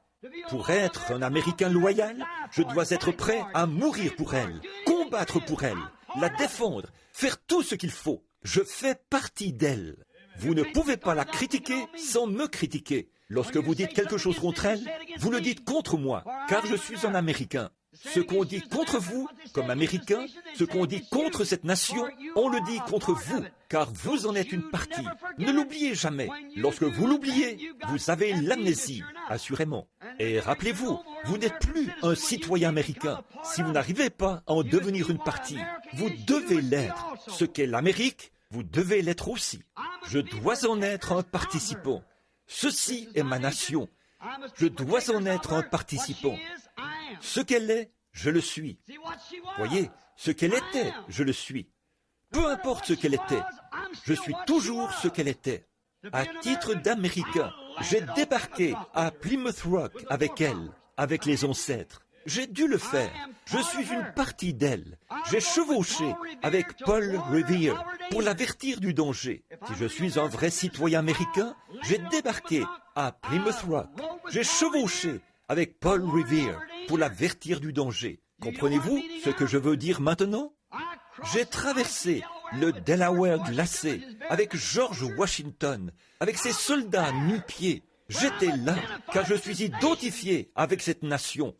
Pour être un Américain loyal, je dois être prêt à mourir pour elle, combattre pour elle, la défendre, faire tout ce qu'il faut. Je fais partie d'elle. Vous ne pouvez pas la critiquer sans me critiquer. Lorsque vous dites quelque chose contre elle, vous le dites contre moi, car je suis un Américain. Ce qu'on dit contre vous, comme Américain, ce qu'on dit contre cette nation, on le dit contre vous, car vous en êtes une partie. Ne l'oubliez jamais. Lorsque vous l'oubliez, vous avez l'amnésie, assurément. Et rappelez-vous, vous n'êtes plus un citoyen américain si vous n'arrivez pas à en devenir une partie. Vous devez l'être. Ce qu'est l'Amérique, vous devez l'être aussi. Je dois en être un participant. Ceci est ma nation. Je dois en être un participant. Ce qu'elle est, je le suis. Voyez, ce qu'elle était, je le suis. Peu importe ce qu'elle était, je suis toujours ce qu'elle était. À titre d'Américain, j'ai débarqué à Plymouth Rock avec elle, avec les ancêtres. J'ai dû le faire. Je suis une partie d'elle. J'ai chevauché avec Paul Revere pour l'avertir du danger. Si je suis un vrai citoyen américain, j'ai débarqué à Plymouth Rock. J'ai chevauché avec Paul Revere pour l'avertir du danger. Comprenez-vous ce que je veux dire maintenant? J'ai traversé le Delaware glacé avec George Washington, avec ses soldats nu-pieds. J'étais là, car je suis identifié avec cette nation.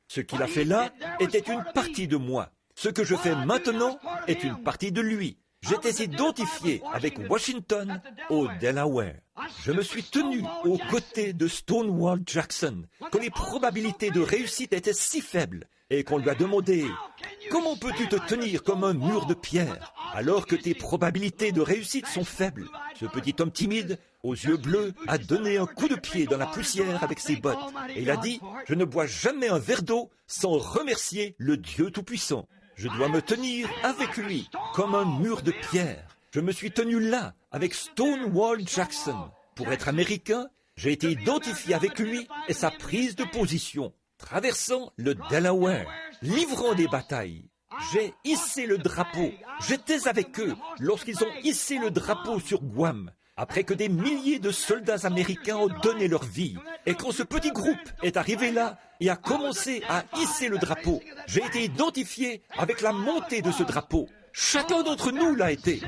Ce qu'il a fait là était une partie de moi. Ce que je fais maintenant est une partie de lui. J'étais identifié avec Washington au Delaware. Je me suis tenu aux côtés de Stonewall Jackson quand les probabilités de réussite étaient si faibles et qu'on lui a demandé « Comment peux-tu te tenir comme un mur de pierre alors que tes probabilités de réussite sont faibles ?» Ce petit homme timide, aux yeux bleus, a donné un coup de pied dans la poussière avec ses bottes et il a dit « Je ne bois jamais un verre d'eau sans remercier le Dieu Tout-Puissant. Je dois me tenir avec lui comme un mur de pierre. » Je me suis tenu là avec Stonewall Jackson. Pour être américain, j'ai été identifié avec lui et sa prise de position. Traversant le Delaware, livrant des batailles. J'ai hissé le drapeau. J'étais avec eux lorsqu'ils ont hissé le drapeau sur Guam, après que des milliers de soldats américains ont donné leur vie. Et quand ce petit groupe est arrivé là et a commencé à hisser le drapeau, j'ai été identifié avec la montée de ce drapeau. Chacun d'entre nous l'a été.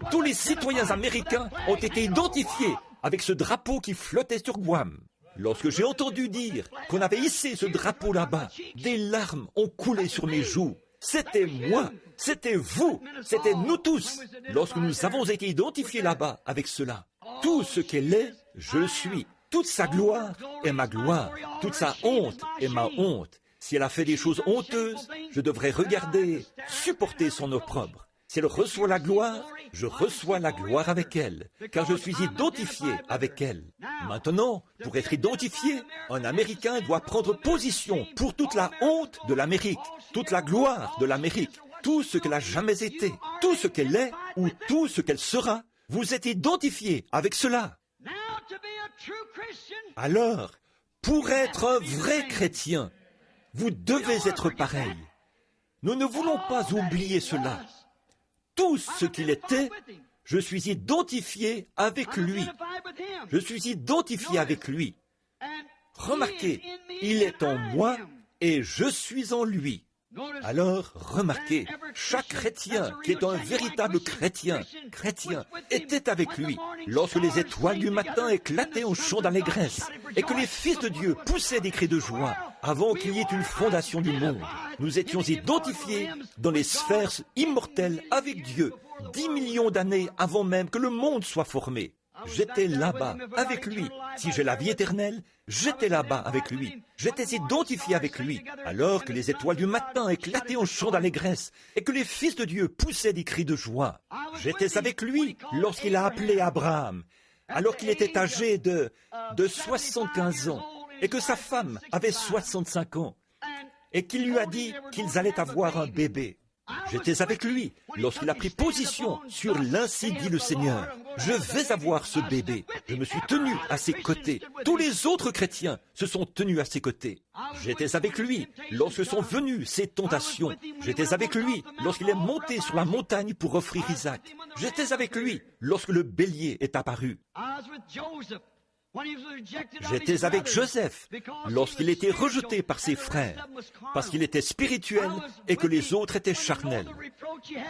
Tous les citoyens américains ont été identifiés avec ce drapeau qui flottait sur Guam. Lorsque j'ai entendu dire qu'on avait hissé ce drapeau là-bas, des larmes ont coulé sur mes joues. C'était moi, c'était vous, c'était nous tous, lorsque nous avons été identifiés là-bas avec cela. Tout ce qu'elle est, je le suis. Toute sa gloire est ma gloire. Toute sa honte est ma honte. Si elle a fait des choses honteuses, je devrais regarder, supporter son opprobre. Si elle reçoit la gloire, je reçois la gloire avec elle, car je suis identifié avec elle. Maintenant, pour être identifié, un Américain doit prendre position pour toute la honte de l'Amérique, toute la gloire de l'Amérique, tout ce qu'elle a jamais été, tout ce qu'elle est ou tout ce qu'elle sera. Vous êtes identifié avec cela. Alors, pour être un vrai chrétien, vous devez être pareil. Nous ne voulons pas oublier cela. Tout ce qu'il était, je suis identifié avec lui. Je suis identifié avec lui. Remarquez, il est en moi et je suis en lui. Alors, remarquez, chaque chrétien qui est un véritable chrétien, était avec lui lorsque les étoiles du matin éclataient en chant d'allégresse et que les fils de Dieu poussaient des cris de joie avant qu'il y ait une fondation du monde. Nous étions identifiés dans les sphères immortelles avec Dieu, 10 millions d'années avant même que le monde soit formé. J'étais là-bas avec lui. Si j'ai la vie éternelle, j'étais là-bas avec lui. J'étais identifié avec lui, alors que les étoiles du matin éclataient en chant d'allégresse et que les fils de Dieu poussaient des cris de joie. J'étais avec lui lorsqu'il a appelé Abraham, alors qu'il était âgé de 75 ans et que sa femme avait 65 ans et qu'il lui a dit qu'ils allaient avoir un bébé. J'étais avec lui lorsqu'il a pris position sur l'Ainsi dit le Seigneur. Je vais avoir ce bébé. Je me suis tenu à ses côtés. Tous les autres chrétiens se sont tenus à ses côtés. J'étais avec lui lorsque sont venues ces tentations. J'étais avec lui lorsqu'il est monté sur la montagne pour offrir Isaac. J'étais avec lui lorsque le bélier est apparu. J'étais avec Joseph lorsqu'il était rejeté par ses frères, parce qu'il était spirituel et que les autres étaient charnels.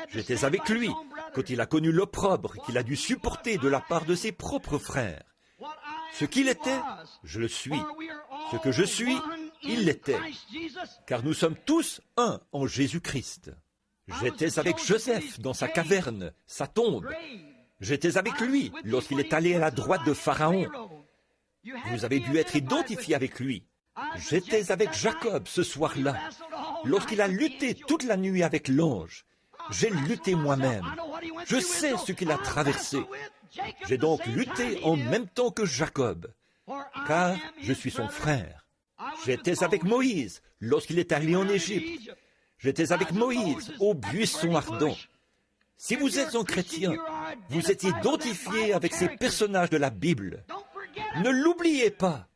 J'étais avec lui quand il a connu l'opprobre qu'il a dû supporter de la part de ses propres frères. Ce qu'il était, je le suis. Ce que je suis, il l'était. Car nous sommes tous un en Jésus-Christ. J'étais avec Joseph dans sa caverne, sa tombe. J'étais avec lui lorsqu'il est allé à la droite de Pharaon. Vous avez dû être identifié avec lui. J'étais avec Jacob ce soir-là, lorsqu'il a lutté toute la nuit avec l'ange. J'ai lutté moi-même. Je sais ce qu'il a traversé. J'ai donc lutté en même temps que Jacob, car je suis son frère. J'étais avec Moïse lorsqu'il est allé en Égypte. J'étais avec Moïse au buisson ardent. Si vous êtes un chrétien, vous êtes identifié avec ces personnages de la Bible. Ne l'oubliez pas.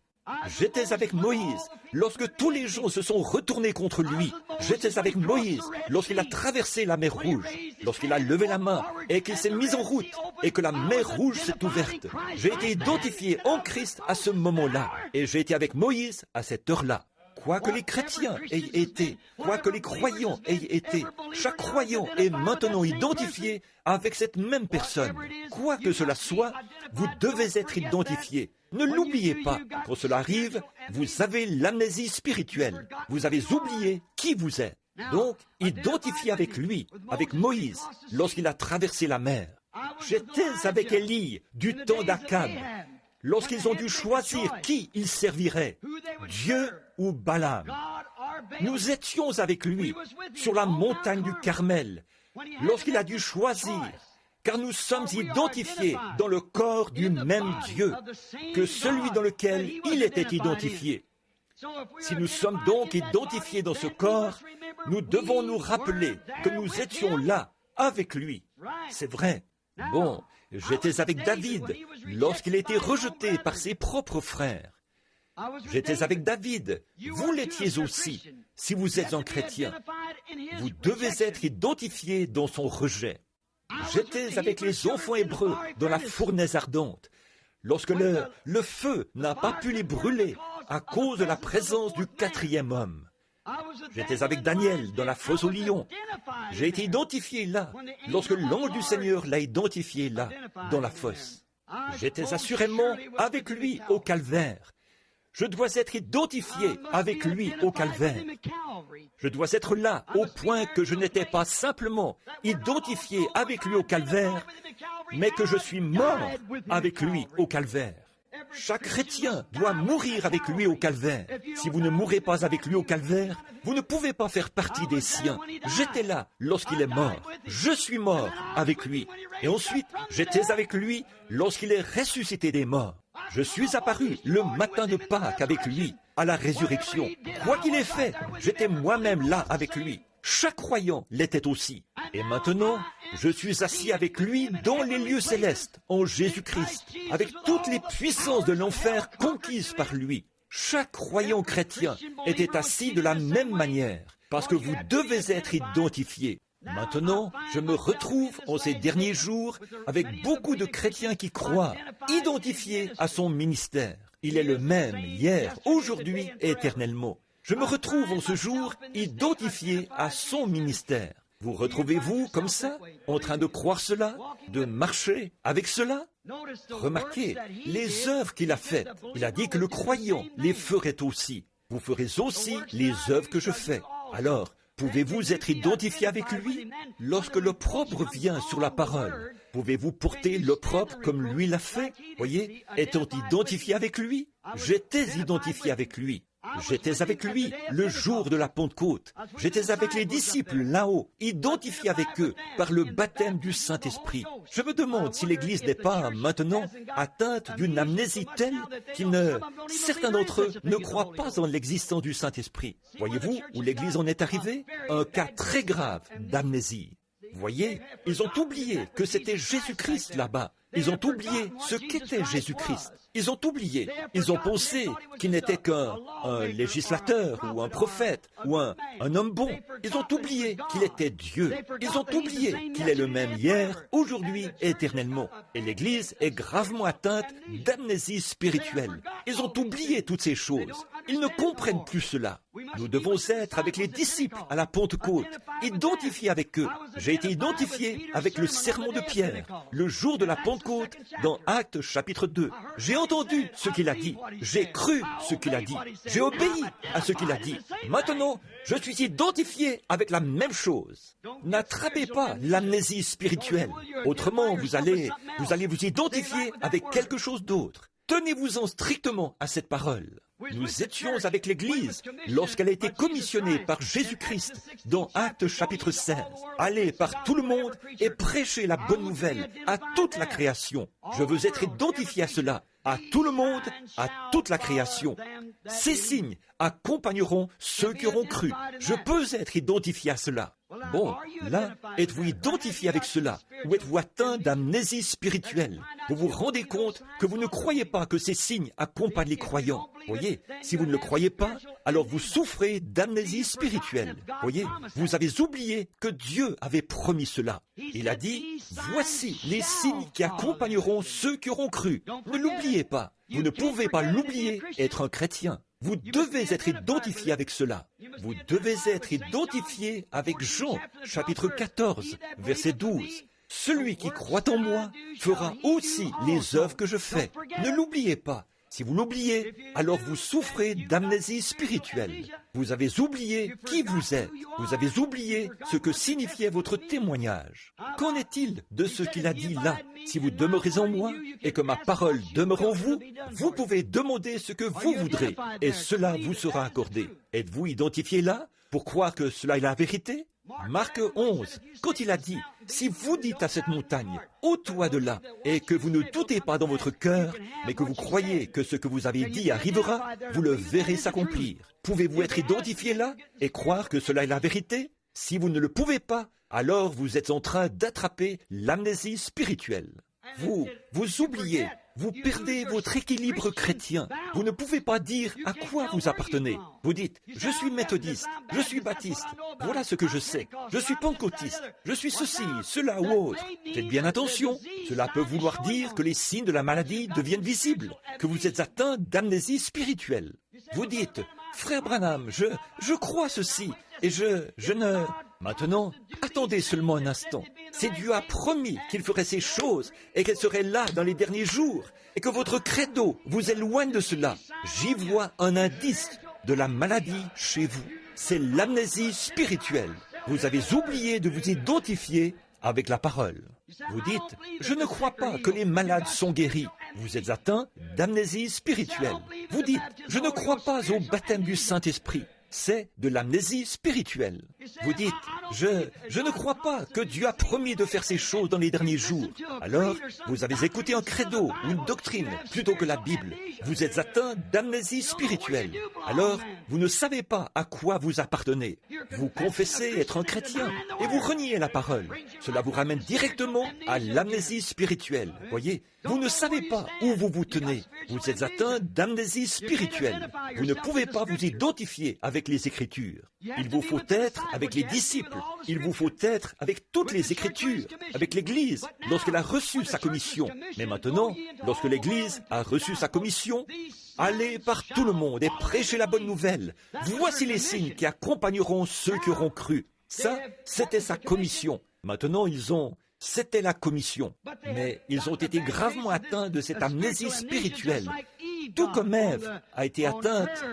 J'étais avec Moïse lorsque tous les gens se sont retournés contre lui. J'étais avec Moïse lorsqu'il a traversé la mer Rouge, lorsqu'il a levé la main et qu'il s'est mis en route et que la mer Rouge s'est ouverte. J'ai été identifié en Christ à ce moment-là et j'ai été avec Moïse à cette heure-là. Quoi que les chrétiens aient été, quoi que les croyants aient été, chaque croyant est maintenant identifié avec cette même personne. Quoi que cela soit, vous devez être identifié. Ne l'oubliez pas. Quand cela arrive, vous avez l'amnésie spirituelle. Vous avez oublié qui vous êtes. Donc, identifiez avec lui, avec Moïse, lorsqu'il a traversé la mer. J'étais avec Élie du temps d'Akab, lorsqu'ils ont dû choisir qui ils serviraient, Dieu ou Balaam. Nous étions avec lui sur la montagne du Carmel, lorsqu'il a dû choisir, car nous sommes identifiés dans le corps du même Dieu que celui dans lequel il était identifié. Si nous sommes donc identifiés dans ce corps, nous devons nous rappeler que nous étions là avec lui. C'est vrai. Bon, j'étais avec David lorsqu'il était rejeté par ses propres frères. J'étais avec David. Vous l'étiez aussi. Si vous êtes un chrétien, vous devez être identifié dans son rejet. J'étais avec les enfants hébreux dans la fournaise ardente, lorsque le feu n'a pas pu les brûler à cause de la présence du quatrième homme. J'étais avec Daniel dans la fosse aux lions. J'ai été identifié là, lorsque l'ange du Seigneur l'a identifié là, dans la fosse. J'étais assurément avec lui au calvaire, Je dois être identifié avec lui au calvaire. Je dois être là au point que je n'étais pas simplement identifié avec lui au calvaire, mais que je suis mort avec lui au calvaire. Chaque chrétien doit mourir avec lui au calvaire. Si vous ne mourrez pas avec lui au calvaire, vous ne pouvez pas faire partie des siens. J'étais là lorsqu'il est mort. Je suis mort avec lui. Et ensuite, j'étais avec lui lorsqu'il est ressuscité des morts. Je suis apparu le matin de Pâques avec lui, à la résurrection. Quoi qu'il ait fait, j'étais moi-même là avec lui. Chaque croyant l'était aussi. Et maintenant, je suis assis avec lui dans les lieux célestes, en Jésus-Christ, avec toutes les puissances de l'enfer conquises par lui. Chaque croyant chrétien était assis de la même manière, parce que vous devez être identifiés. Maintenant, je me retrouve en ces derniers jours avec beaucoup de chrétiens qui croient, identifiés à son ministère. Il est le même hier, aujourd'hui et éternellement. Je me retrouve en ce jour identifié à son ministère. Vous retrouvez-vous comme ça, en train de croire cela, de marcher avec cela? Remarquez les œuvres qu'il a faites. Il a dit que le croyant les ferait aussi. Vous ferez aussi les œuvres que je fais. Alors, pouvez-vous être identifié avec lui? Lorsque l'opprobre vient sur la parole, pouvez-vous porter l'opprobre comme lui l'a fait? Voyez, étant identifié avec lui? J'étais identifié avec lui. J'étais avec lui le jour de la Pentecôte. J'étais avec les disciples là-haut, identifié avec eux par le baptême du Saint-Esprit. Je me demande si l'Église n'est pas maintenant atteinte d'une amnésie telle certains d'entre eux ne croient pas en l'existence du Saint-Esprit. Voyez-vous où l'Église en est arrivée? Un cas très grave d'amnésie. Voyez, ils ont oublié que c'était Jésus-Christ là-bas. Ils ont oublié ce qu'était Jésus-Christ. Ils ont oublié. Ils ont pensé qu'il n'était qu'un législateur ou un prophète ou un homme bon. Ils ont oublié qu'il était Dieu. Ils ont oublié qu'il est le même hier, aujourd'hui et éternellement. Et l'Église est gravement atteinte d'amnésie spirituelle. Ils ont oublié toutes ces choses. Ils ne comprennent plus cela. Nous devons être avec les disciples à la Pentecôte, identifiés avec eux. J'ai été identifié avec le sermon de Pierre, le jour de la Pentecôte, dans Actes chapitre 2. J'ai entendu ce qu'il a dit. J'ai cru ce qu'il a dit. J'ai obéi à ce qu'il a dit. Maintenant, je suis identifié avec la même chose. N'attrapez pas l'amnésie spirituelle. Autrement, vous allez vous identifier avec quelque chose d'autre. Tenez-vous-en strictement à cette parole. Nous étions avec l'Église lorsqu'elle a été commissionnée par Jésus-Christ dans Actes chapitre 16. Allez par tout le monde et prêchez la bonne nouvelle à toute la création. Je veux être identifié à cela, à tout le monde, à toute la création. Ces signes accompagneront ceux qui auront cru. Je peux être identifié à cela. Bon, là, êtes-vous identifié avec cela? Ou êtes-vous atteint d'amnésie spirituelle? Vous vous rendez compte que vous ne croyez pas que ces signes accompagnent les croyants. Voyez, si vous ne le croyez pas, alors vous souffrez d'amnésie spirituelle. Voyez, vous avez oublié que Dieu avait promis cela. Il a dit, voici les signes qui accompagneront ceux qui auront cru. Ne l'oubliez pas. Vous ne pouvez pas l'oublier, être un chrétien. Vous devez être identifié avec cela. Vous devez être identifié avec Jean, chapitre 14, verset 12. Celui qui croit en moi fera aussi les œuvres que je fais. Ne l'oubliez pas. Si vous l'oubliez, alors vous souffrez d'amnésie spirituelle. Vous avez oublié qui vous êtes. Vous avez oublié ce que signifiait votre témoignage. Qu'en est-il de ce qu'il a dit là? Si vous demeurez en moi et que ma parole demeure en vous, vous pouvez demander ce que vous voudrez et cela vous sera accordé. Êtes-vous identifié là pour croire que cela est la vérité? Marc 11, quand il a dit, si vous dites à cette montagne, ôte-toi de là, et que vous ne doutez pas dans votre cœur, mais que vous croyez que ce que vous avez dit arrivera, vous le verrez s'accomplir. Pouvez-vous être identifié là et croire que cela est la vérité? Si vous ne le pouvez pas, alors vous êtes en train d'attraper l'amnésie spirituelle. Vous oubliez, vous perdez votre équilibre chrétien. Vous ne pouvez pas dire à quoi vous appartenez. Vous dites, je suis méthodiste, je suis baptiste, voilà ce que je sais. Je suis pentecôtiste, je suis ceci, cela ou autre. Faites bien attention, cela peut vouloir dire que les signes de la maladie deviennent visibles, que vous êtes atteint d'amnésie spirituelle. Vous dites, frère Branham, je crois ceci, et Maintenant, attendez seulement un instant. Si Dieu a promis qu'il ferait ces choses et qu'elles seraient là dans les derniers jours et que votre credo vous éloigne de cela, j'y vois un indice de la maladie chez vous. C'est l'amnésie spirituelle. Vous avez oublié de vous identifier avec la parole. Vous dites, je ne crois pas que les malades sont guéris. Vous êtes atteint d'amnésie spirituelle. Vous dites, je ne crois pas au baptême du Saint-Esprit. C'est de l'amnésie spirituelle. Vous dites, je ne crois pas que Dieu a promis de faire ces choses dans les derniers jours. Alors, vous avez écouté un credo ou une doctrine plutôt que la Bible. Vous êtes atteint d'amnésie spirituelle. Alors, vous ne savez pas à quoi vous appartenez. Vous confessez être un chrétien et vous reniez la parole. Cela vous ramène directement à l'amnésie spirituelle. Voyez, vous ne savez pas où vous vous tenez. Vous êtes atteint d'amnésie spirituelle. Vous ne pouvez pas vous identifier avec les Écritures. Il vous faut être avec les disciples. Il vous faut être avec toutes les Écritures, avec l'Église, lorsqu'elle a reçu sa commission. Mais maintenant, lorsque l'Église a reçu sa commission, allez par tout le monde et prêchez la bonne nouvelle. Voici les signes qui accompagneront ceux qui auront cru. Ça, c'était sa commission. Maintenant, c'était la commission. Mais ils ont été gravement atteints de cette amnésie spirituelle. Tout comme Ève a été atteinte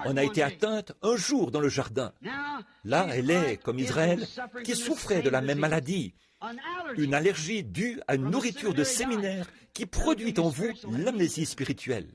on a été atteinte un jour dans le jardin. Là, elle est, comme Israël, qui souffrait de la même maladie. Une allergie due à une nourriture de séminaire qui produit en vous l'amnésie spirituelle.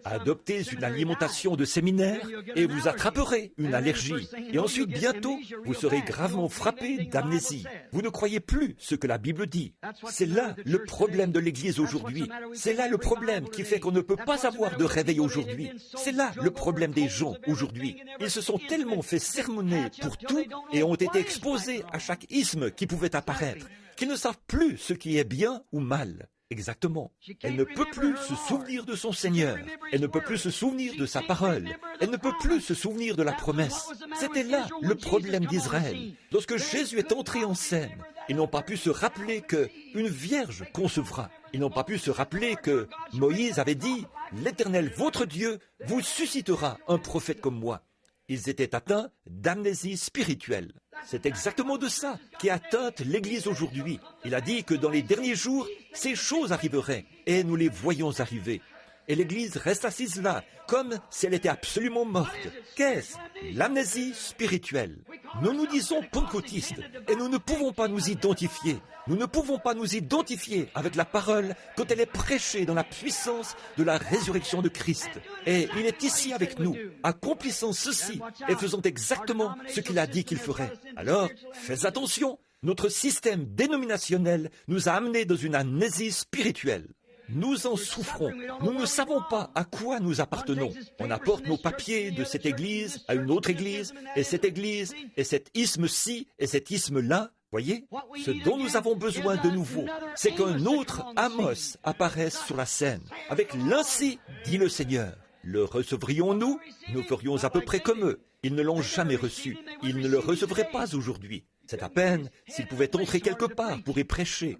Adoptez une alimentation de séminaire et vous attraperez une allergie. Et ensuite, bientôt, vous serez gravement frappé d'amnésie. Vous ne croyez plus ce que la Bible dit. C'est là le problème de l'Église aujourd'hui. C'est là le problème qui fait qu'on ne peut pas avoir de réveil aujourd'hui. C'est là le problème des gens aujourd'hui. Ils se sont tellement fait sermonner pour tout et ont été exposés à chaque isme qui pouvait apparaître, qu'ils ne savent plus ce qui est bien ou mal. Exactement. Elle ne peut plus se souvenir de son Seigneur. Elle ne peut plus se souvenir de sa parole. Elle ne peut plus se souvenir de la promesse. C'était là le problème d'Israël. Lorsque Jésus est entré en scène, ils n'ont pas pu se rappeler qu'une vierge concevra. Ils n'ont pas pu se rappeler que Moïse avait dit « L'Éternel, votre Dieu, vous suscitera un prophète comme moi ». Ils étaient atteints d'amnésie spirituelle. C'est exactement de ça qui atteint l'Église aujourd'hui. Il a dit que dans les derniers jours, ces choses arriveraient, et nous les voyons arriver. Et l'Église reste assise là, comme si elle était absolument morte. Qu'est-ce? L'amnésie spirituelle. Nous nous disons pentecôtistes, et nous ne pouvons pas nous identifier. Nous ne pouvons pas nous identifier avec la parole quand elle est prêchée dans la puissance de la résurrection de Christ. Et il est ici avec nous, accomplissant ceci et faisant exactement ce qu'il a dit qu'il ferait. Alors, faites attention, notre système dénominationnel nous a amenés dans une amnésie spirituelle. Nous en souffrons. Nous ne savons pas à quoi nous appartenons. On apporte nos papiers de cette église à une autre église, et cet isme-ci et cet isme-là. Voyez, ce dont nous avons besoin de nouveau, c'est qu'un autre Amos apparaisse sur la scène, avec l'ainsi, dit le Seigneur. Le recevrions-nous? Nous ferions à peu près comme eux. Ils ne l'ont jamais reçu. Ils ne le recevraient pas aujourd'hui. C'est à peine s'ils pouvaient entrer quelque part pour y prêcher.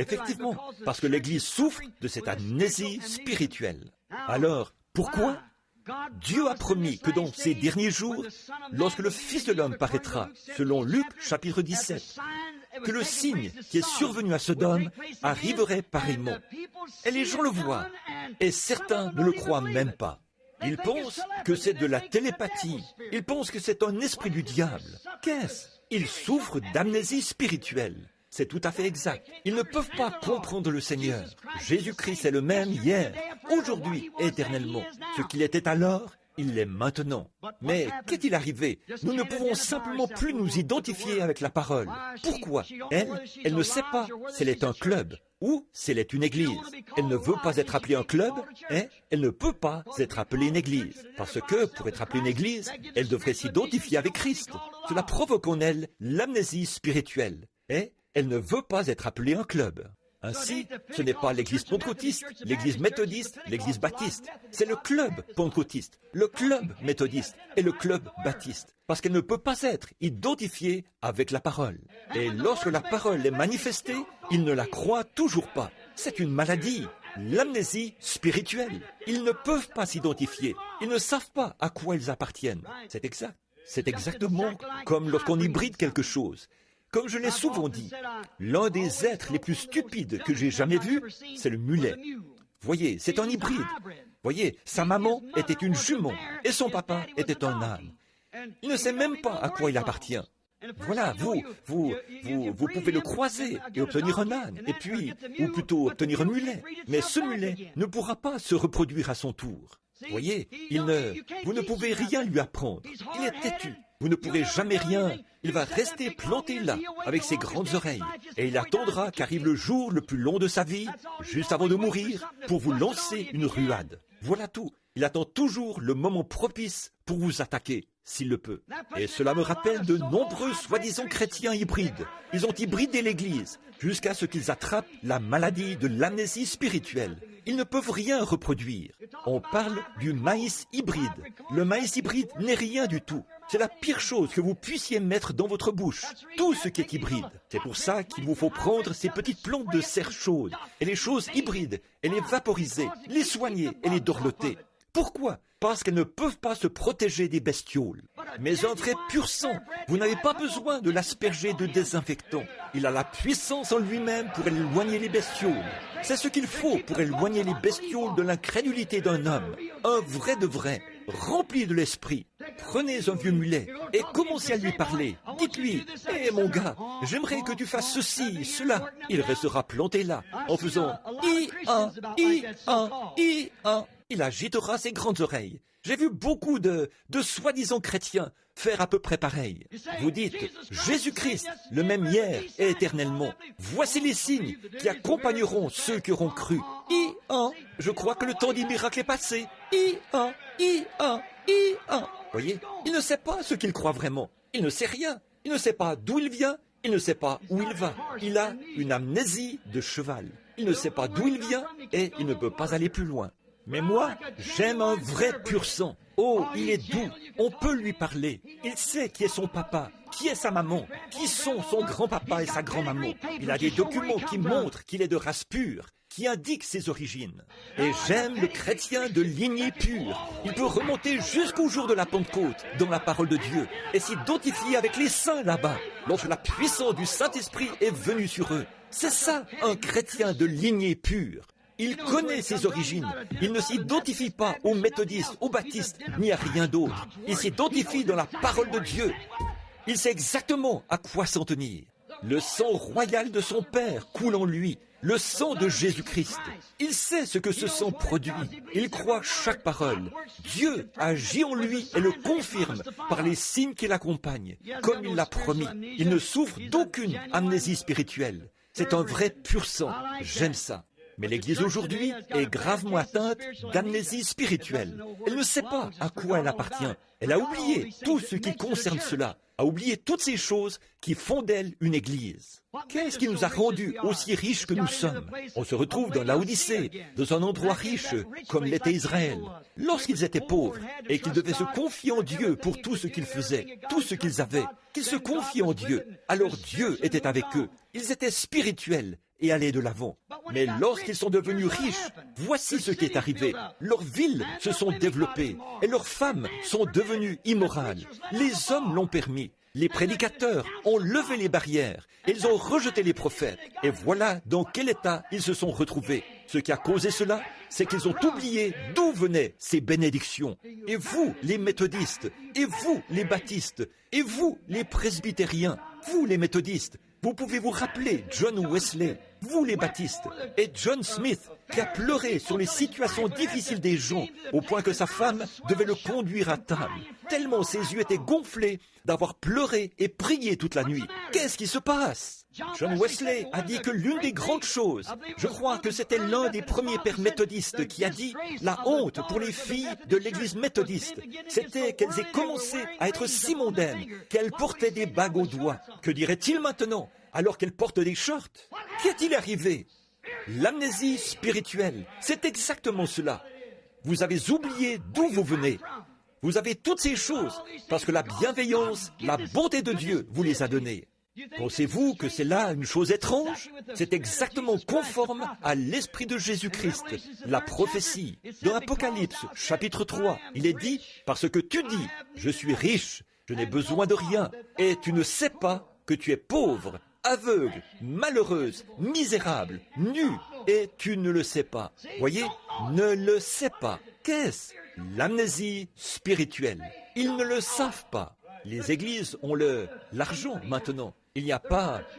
Effectivement, parce que l'Église souffre de cette amnésie spirituelle. Alors, pourquoi? Dieu a promis que dans ces derniers jours, lorsque le Fils de l'homme paraîtra, selon Luc chapitre 17, que le signe qui est survenu à Sodome arriverait pareillement. Et les gens le voient, et certains ne le croient même pas. Ils pensent que c'est de la télépathie. Ils pensent que c'est un esprit du diable. Qu'est-ce? Ils souffrent d'amnésie spirituelle. C'est tout à fait exact. Ils ne peuvent pas comprendre le Seigneur. Jésus-Christ est le même hier, aujourd'hui, éternellement. Ce qu'il était alors, il l'est maintenant. Mais qu'est-il arrivé? Nous ne pouvons simplement plus nous identifier avec la parole. Pourquoi? Elle ne sait pas si elle est un club ou si elle est une église. Elle ne veut pas être appelée un club et elle ne peut pas être appelée une église. Parce que pour être appelée une église, elle devrait s'identifier avec Christ. Cela provoque en elle l'amnésie spirituelle. Et elle ne veut pas être appelée un club. Ainsi, ce n'est pas l'église pentecôtiste, l'église méthodiste, l'église baptiste. C'est le club pentecôtiste, le club méthodiste et le club baptiste. Parce qu'elle ne peut pas être identifiée avec la parole. Et lorsque la parole est manifestée, ils ne la croient toujours pas. C'est une maladie, l'amnésie spirituelle. Ils ne peuvent pas s'identifier. Ils ne savent pas à quoi ils appartiennent. C'est exact. C'est exactement comme lorsqu'on hybride quelque chose. Comme je l'ai souvent dit, l'un des êtres les plus stupides que j'ai jamais vus, c'est le mulet. Voyez, c'est un hybride. Voyez, sa maman était une jument et son papa était un âne. Il ne sait même pas à quoi il appartient. Voilà, vous pouvez le croiser et obtenir un âne, et puis, ou plutôt obtenir un mulet. Mais ce mulet ne pourra pas se reproduire à son tour. Voyez, vous ne pouvez rien lui apprendre. Il est têtu. Vous ne pourrez jamais rien. Il va rester planté là, avec ses grandes oreilles, et il attendra qu'arrive le jour le plus long de sa vie, juste avant de mourir, pour vous lancer une ruade. Voilà tout. Il attend toujours le moment propice pour vous attaquer, s'il le peut. Et cela me rappelle de nombreux soi-disant chrétiens hybrides. Ils ont hybridé l'Église, jusqu'à ce qu'ils attrapent la maladie de l'amnésie spirituelle. Ils ne peuvent rien reproduire. On parle du maïs hybride. Le maïs hybride n'est rien du tout. C'est la pire chose que vous puissiez mettre dans votre bouche. Tout ce qui est hybride. C'est pour ça qu'il vous faut prendre ces petites plantes de serre chaude et les choses hybrides et les vaporiser, les soigner et les dorloter. Pourquoi ? Parce qu'elles ne peuvent pas se protéger des bestioles. Mais un vrai pur sang, vous n'avez pas besoin de l'asperger de désinfectant. Il a la puissance en lui-même pour éloigner les bestioles. C'est ce qu'il faut pour éloigner les bestioles de l'incrédulité d'un homme. Un vrai de vrai, rempli de l'esprit. Prenez un vieux mulet et commencez à lui parler. Dites-lui, « Hé mon gars, j'aimerais que tu fasses ceci, cela. » Il restera planté là, en faisant « I-1, I-1, I-1. » Il agitera ses grandes oreilles. J'ai vu beaucoup de soi-disant chrétiens faire à peu près pareil. Vous dites, Jésus-Christ, le même hier et éternellement. Voici les signes qui accompagneront ceux qui auront cru. I-1, je crois que le temps des miracles est passé. I-1, I-1, I-1. Voyez, il ne sait pas ce qu'il croit vraiment. Il ne sait rien. Il ne sait pas d'où il vient. Il ne sait pas où il va. Il a une amnésie de cheval. Il ne sait pas d'où il vient et il ne peut pas aller plus loin. Mais moi, j'aime un vrai pur sang. Oh, il est doux. On peut lui parler. Il sait qui est son papa, qui est sa maman, qui sont son grand-papa et sa grand-maman. Il a des documents qui montrent qu'il est de race pure, qui indiquent ses origines. Et j'aime le chrétien de lignée pure. Il peut remonter jusqu'au jour de la Pentecôte dans la parole de Dieu et s'identifier avec les saints là-bas, lorsque la puissance du Saint-Esprit est venue sur eux. C'est ça, un chrétien de lignée pure. Il connaît ses origines. Il ne s'identifie pas aux méthodistes, aux baptistes, ni à rien d'autre. Il s'identifie dans la parole de Dieu. Il sait exactement à quoi s'en tenir. Le sang royal de son Père coule en lui, le sang de Jésus-Christ. Il sait ce que ce sang produit. Il croit chaque parole. Dieu agit en lui et le confirme par les signes qui l'accompagnent, comme il l'a promis. Il ne souffre d'aucune amnésie spirituelle. C'est un vrai pur sang. J'aime ça. Mais l'Église aujourd'hui est gravement atteinte d'amnésie spirituelle. Elle ne sait pas à quoi elle appartient. Elle a oublié tout ce qui concerne cela, a oublié toutes ces choses qui font d'elle une Église. Qu'est-ce qui nous a rendus aussi riches que nous sommes? On se retrouve dans l'Odyssée, dans un endroit riche comme l'était Israël. Lorsqu'ils étaient pauvres et qu'ils devaient se confier en Dieu pour tout ce qu'ils faisaient, tout ce qu'ils avaient, qu'ils se confient en Dieu, alors Dieu était avec eux. Ils étaient spirituels et allaient de l'avant. Mais lorsqu'ils sont devenus riches, voici ce qui est arrivé. Leurs villes se sont développées et leurs femmes sont devenues immorales. Les hommes l'ont permis. Les prédicateurs ont levé les barrières. Ils ont rejeté les prophètes. Et voilà dans quel état ils se sont retrouvés. Ce qui a causé cela, c'est qu'ils ont oublié d'où venaient ces bénédictions. Et vous, les méthodistes, et vous, les baptistes, et vous, les presbytériens, vous, les méthodistes, vous pouvez vous rappeler John Wesley, vous les baptistes, et John Smith, qui a pleuré sur les situations difficiles des gens, au point que sa femme devait le conduire à table, tellement ses yeux étaient gonflés d'avoir pleuré et prié toute la nuit. Qu'est-ce qui se passe? John Wesley a dit que l'une des grandes choses, je crois que c'était l'un des premiers pères méthodistes qui a dit la honte pour les filles de l'église méthodiste, c'était qu'elles aient commencé à être si mondaines qu'elles portaient des bagues aux doigts. Que dirait-il maintenant alors qu'elles portent des shorts? Qu'est-il arrivé? L'amnésie spirituelle, c'est exactement cela. Vous avez oublié d'où vous venez. Vous avez toutes ces choses parce que la bienveillance, la bonté de Dieu vous les a données. Pensez-vous que c'est là une chose étrange? C'est exactement conforme à l'esprit de Jésus-Christ, la prophétie. Dans Apocalypse, chapitre 3, il est dit, parce que tu dis, je suis riche, je n'ai besoin de rien, et tu ne sais pas que tu es pauvre, aveugle, malheureuse, misérable, nue, et tu ne le sais pas. Voyez, ne le sais pas. Qu'est-ce? L'amnésie spirituelle. Ils ne le savent pas. Les églises ont l'argent maintenant. Il n'y a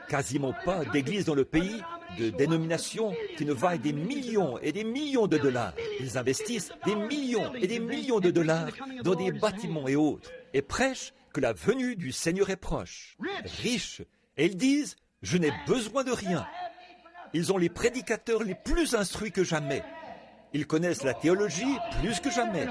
quasiment pas d'église dans le pays, de dénomination qui ne vaille des millions et des millions de dollars. Ils investissent des millions et des millions de dollars dans des bâtiments et autres, et prêchent que la venue du Seigneur est proche. Riches. Et ils disent, je n'ai besoin de rien. Ils ont les prédicateurs les plus instruits que jamais. Ils connaissent la théologie plus que jamais.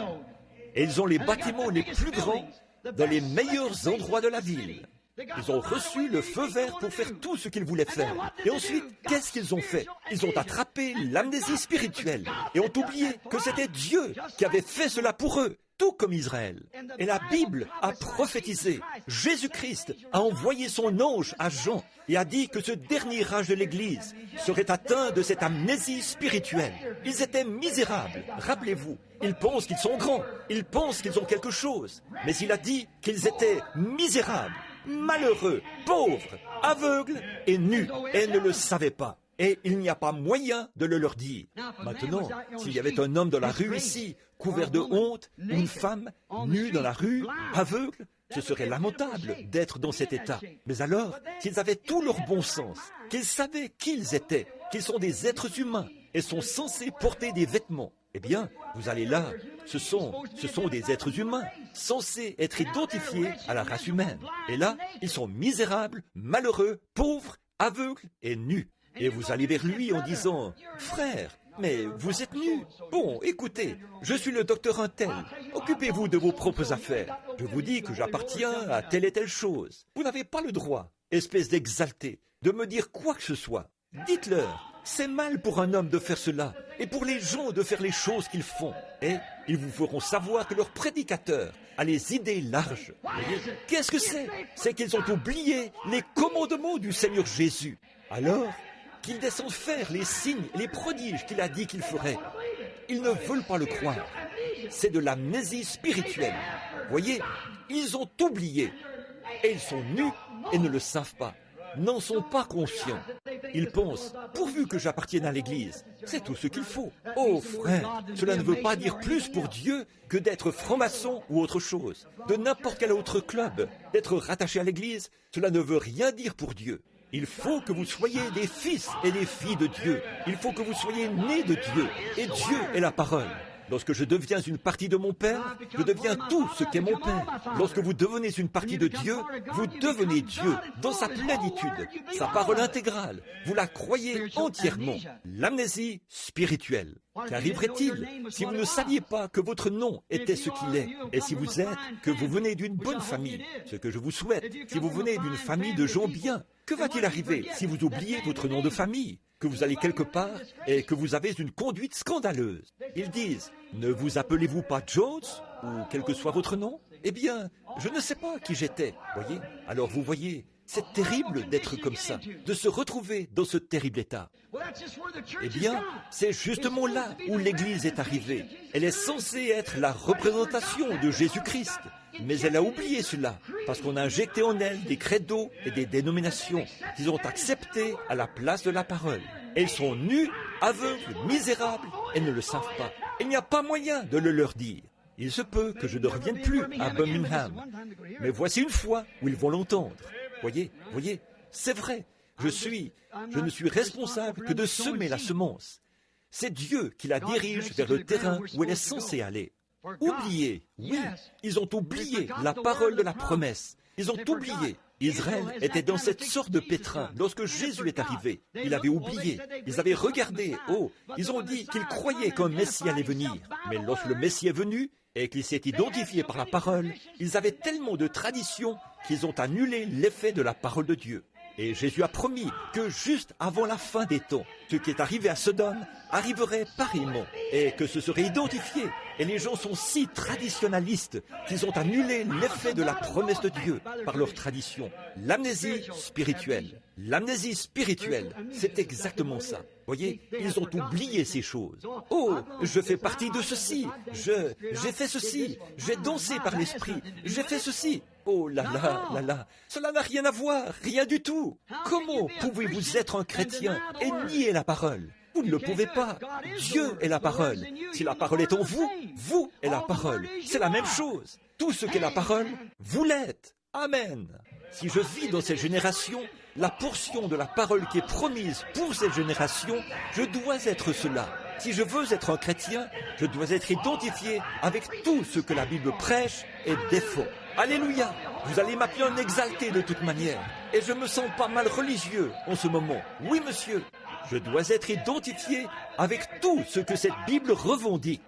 Et ils ont les bâtiments les plus grands dans les meilleurs endroits de la ville. Ils ont reçu le feu vert pour faire tout ce qu'ils voulaient faire. Et ensuite, qu'est-ce qu'ils ont fait? Ils ont attrapé l'amnésie spirituelle et ont oublié que c'était Dieu qui avait fait cela pour eux, tout comme Israël. Et la Bible a prophétisé. Jésus-Christ a envoyé son ange à Jean et a dit que ce dernier âge de l'Église serait atteint de cette amnésie spirituelle. Ils étaient misérables, rappelez-vous. Ils pensent qu'ils sont grands, ils pensent qu'ils ont quelque chose. Mais il a dit qu'ils étaient misérables, malheureux, pauvres, aveugles et nus, et ne le savaient pas. Et il n'y a pas moyen de le leur dire. Maintenant, s'il y avait un homme dans la rue ici, couvert de honte, une femme nue dans la rue, aveugle, ce serait lamentable d'être dans cet état. Mais alors, qu'ils avaient tout leur bon sens, qu'ils savaient qui ils étaient, qu'ils sont des êtres humains et sont censés porter des vêtements, eh bien, vous allez là, ce sont des êtres humains, censés être identifiés à la race humaine. Et là, ils sont misérables, malheureux, pauvres, aveugles et nus. Et vous allez vers lui en disant, « Frère, mais vous êtes nu. Bon, écoutez, je suis le docteur Untel. Occupez-vous de vos propres affaires. Je vous dis que j'appartiens à telle et telle chose. Vous n'avez pas le droit, espèce d'exalté, de me dire quoi que ce soit. Dites-leur. C'est mal pour un homme de faire cela, et pour les gens de faire les choses qu'ils font. Et ils vous feront savoir que leur prédicateur a les idées larges. Voyez, qu'est-ce que c'est? C'est qu'ils ont oublié les commandements du Seigneur Jésus. Alors qu'ils descendent faire les signes et les prodiges qu'il a dit qu'il ferait. Ils ne veulent pas le croire. C'est de l'amnésie spirituelle. Voyez, ils ont oublié, et ils sont nus et ne le savent pas. N'en sont pas conscients. Ils pensent, pourvu que j'appartienne à l'Église, c'est tout ce qu'il faut. Oh frère, cela ne veut pas dire plus pour Dieu que d'être franc-maçon ou autre chose. De n'importe quel autre club, d'être rattaché à l'Église, cela ne veut rien dire pour Dieu. Il faut que vous soyez des fils et des filles de Dieu. Il faut que vous soyez nés de Dieu. Et Dieu est la parole. Lorsque je deviens une partie de mon Père, je deviens tout ce qu'est mon Père. Lorsque vous devenez une partie de Dieu, vous devenez Dieu dans sa plénitude, sa parole intégrale. Vous la croyez entièrement. L'amnésie spirituelle. Qu'arriverait-il si vous ne saviez pas que votre nom était ce qu'il est, et si vous êtes, que vous venez d'une bonne famille, ce que je vous souhaite, si vous venez d'une famille de gens bien, que va-t-il arriver si vous oubliez votre nom de famille, que vous allez quelque part et que vous avez une conduite scandaleuse? Ils disent, ne vous appelez-vous pas Jones, ou quel que soit votre nom? Eh bien, je ne sais pas qui j'étais, voyez? Alors vous voyez, c'est terrible d'être comme ça, de se retrouver dans ce terrible état. Eh bien, c'est justement là où l'Église est arrivée. Elle est censée être la représentation de Jésus-Christ. Mais elle a oublié cela, parce qu'on a injecté en elle des credos et des dénominations qu'ils ont acceptées à la place de la parole. Elles sont nues, aveugles, misérables, et ne le savent pas. Il n'y a pas moyen de le leur dire. Il se peut que je ne revienne plus à Birmingham. Mais voici une fois où ils vont l'entendre. Voyez, c'est vrai. Je ne suis responsable que de semer la semence. C'est Dieu qui la dirige vers le terrain où elle est censée aller. Oubliez, oui, ils ont oublié la parole de la promesse. Ils ont oublié. Israël était dans cette sorte de pétrin lorsque Jésus est arrivé. Il avait oublié. Ils avaient regardé. Oh, ils ont dit qu'ils croyaient qu'un Messie allait venir. Mais lorsque le Messie est venu et qu'il s'est identifié par la parole, ils avaient tellement de traditions qu'ils ont annulé l'effet de la parole de Dieu. Et Jésus a promis que juste avant la fin des temps, ce qui est arrivé à Sodome arriverait pareillement et que ce serait identifié. Et les gens sont si traditionnalistes qu'ils ont annulé l'effet de la promesse de Dieu par leur tradition, l'amnésie spirituelle. L'amnésie spirituelle, c'est exactement ça. Voyez, ils ont oublié ces choses. Oh, je fais partie de ceci. J'ai fait ceci. J'ai dansé par l'esprit. J'ai fait ceci. Oh là là, là là. Cela n'a rien à voir, rien du tout. Comment pouvez-vous être un chrétien et nier la parole? Vous ne le pouvez pas. Dieu est la parole. Si la parole est en vous, vous êtes la parole. C'est la même chose. Tout ce qu'est la parole, vous l'êtes. Amen. Si je vis dans cette génération, la portion de la parole qui est promise pour cette génération, je dois être cela. Si je veux être un chrétien, je dois être identifié avec tout ce que la Bible prêche et défend. Alléluia! Vous allez m'appeler un exalté de toute manière. Et je me sens pas mal religieux en ce moment. Oui, monsieur. Je dois être identifié avec tout ce que cette Bible revendique.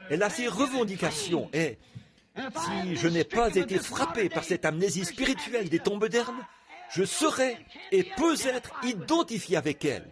Elle a ses revendications et si je n'ai pas été frappé par cette amnésie spirituelle des temps modernes, je serai et peux être identifié avec elle.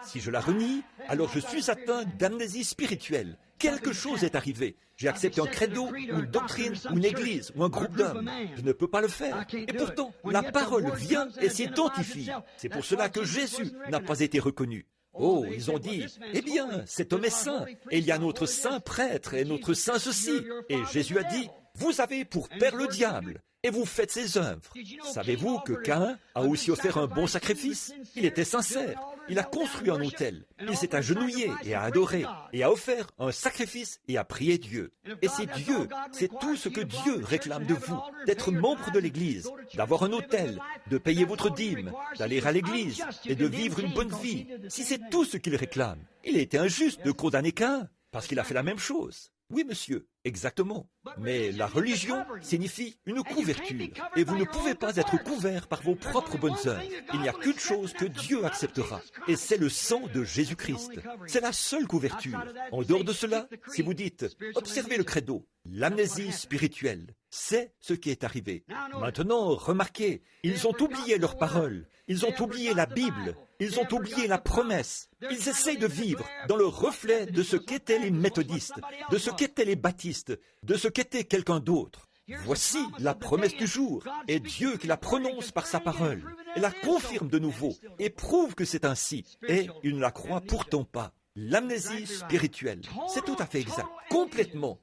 Si je la renie, alors je suis atteint d'amnésie spirituelle. Quelque chose est arrivé. J'ai accepté un credo, une doctrine, une église ou un groupe d'hommes. Je ne peux pas le faire. Et pourtant, la parole vient et s'identifie. C'est pour cela que Jésus n'a pas été reconnu. Oh, ils ont dit, eh bien, cet homme est saint, et il y a notre saint prêtre et notre saint ceci. Et Jésus a dit, vous avez pour père le diable, et vous faites ses œuvres. Savez-vous que Caïn a aussi offert un bon sacrifice? Il était sincère. Il a construit un autel. Il s'est agenouillé et a adoré, et a offert un sacrifice et a prié Dieu. Et c'est Dieu, c'est tout ce que Dieu réclame de vous, d'être membre de l'Église, d'avoir un autel, de payer votre dîme, d'aller à l'Église et de vivre une bonne vie. Si c'est tout ce qu'il réclame, il a été injuste de condamner Caïn, parce qu'il a fait la même chose. Oui, monsieur, exactement. Mais la religion signifie une couverture. Et vous ne pouvez pas être couvert par vos propres bonnes œuvres. Il n'y a qu'une chose que Dieu acceptera. Et c'est le sang de Jésus-Christ. C'est la seule couverture. En dehors de cela, si vous dites, observez le credo, l'amnésie spirituelle, c'est ce qui est arrivé. Maintenant, remarquez, ils ont oublié leurs paroles. Ils ont oublié la Bible. Ils ont oublié la promesse. Ils essayent de vivre dans le reflet de ce qu'étaient les méthodistes, de ce qu'étaient les baptistes, de ce qu'était quelqu'un d'autre. Voici la promesse du jour, et Dieu qui la prononce par sa parole, et la confirme de nouveau, et prouve que c'est ainsi, et il ne la croit pourtant pas. L'amnésie spirituelle, c'est tout à fait exact, complètement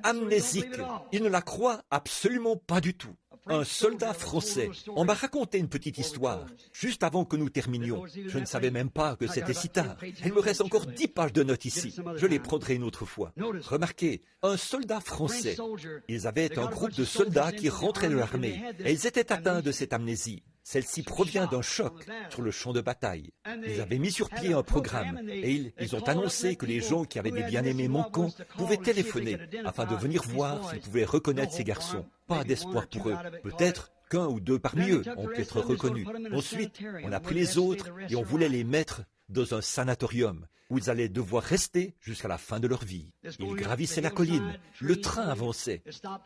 amnésique. Il ne la croit absolument pas du tout. Un soldat français, on m'a raconté une petite histoire, juste avant que nous terminions. Je ne savais même pas que c'était si tard. Il me reste encore 10 pages de notes ici. Je les prendrai une autre fois. Remarquez, un soldat français, ils avaient un groupe de soldats qui rentraient de l'armée, et ils étaient atteints de cette amnésie. Celle-ci provient d'un choc sur le champ de bataille. Ils avaient mis sur pied un programme et ils ont annoncé que les gens qui avaient des bien-aimés manquants pouvaient téléphoner afin de venir voir s'ils pouvaient reconnaître ces garçons. Pas d'espoir pour eux. Peut-être qu'un ou deux parmi eux ont pu être reconnus. Ensuite, on a pris les autres et on voulait les mettre dans un sanatorium où ils allaient devoir rester jusqu'à la fin de leur vie. Ils gravissaient la colline, le train avançait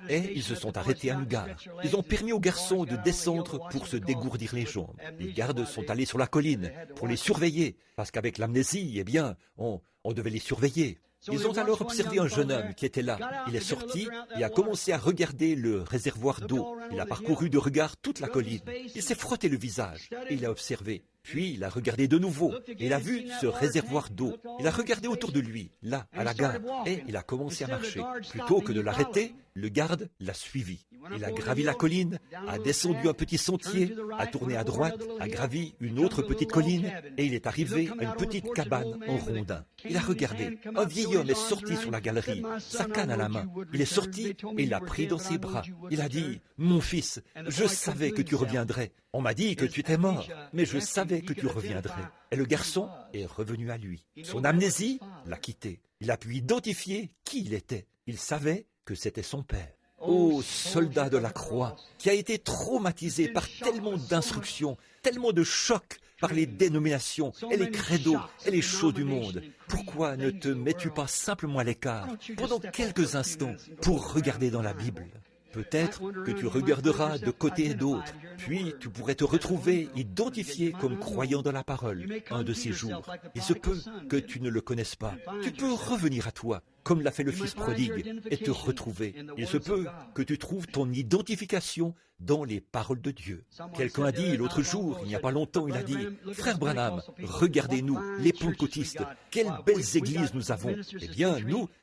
et ils se sont arrêtés à une gare. Ils ont permis aux garçons de descendre pour se dégourdir les jambes. Les gardes sont allés sur la colline pour les surveiller parce qu'avec l'amnésie, eh bien, on devait les surveiller. Ils ont alors observé un jeune homme qui était là. Il est sorti et a commencé à regarder le réservoir d'eau. Il a parcouru de regard toute la colline. Il s'est frotté le visage et il a observé. Puis il a regardé de nouveau et il a vu ce réservoir d'eau. Il a regardé autour de lui, là, à la gare, et il a commencé à marcher. Plutôt que de l'arrêter, le garde l'a suivi. Il a gravi la colline, a descendu un petit sentier, a tourné à droite, a gravi une autre petite colline, et il est arrivé à une petite cabane en rondin. Il a regardé. Un vieil homme est sorti sur la galerie, sa canne à la main. Il est sorti et il l'a pris dans ses bras. Il a dit, « Mon fils, je savais que tu reviendrais. On m'a dit que tu étais mort, mais je savais que tu reviendrais. » Et le garçon est revenu à lui. Son amnésie l'a quitté. Il a pu identifier qui il était. Il savait que c'était son père. Ô soldat de la croix, qui a été traumatisé par tellement d'instructions, tellement de chocs par les dénominations et les credos et les shows du monde, pourquoi ne te mets-tu pas simplement à l'écart pendant quelques instants pour regarder dans la Bible ? Peut-être que tu regarderas de côté et d'autre, puis tu pourrais te retrouver identifié comme croyant dans la parole un de ces jours. Il se peut que tu ne le connaisses pas. Tu peux revenir à toi, comme l'a fait le Fils prodigue, et te retrouver. Il se peut que tu trouves ton identification dans les paroles de Dieu. Quelqu'un a dit l'autre jour, il n'y a pas longtemps, il a dit « Frère Branham, regardez-nous, les pentecôtistes, quelles belles églises nous avons. » Eh bien,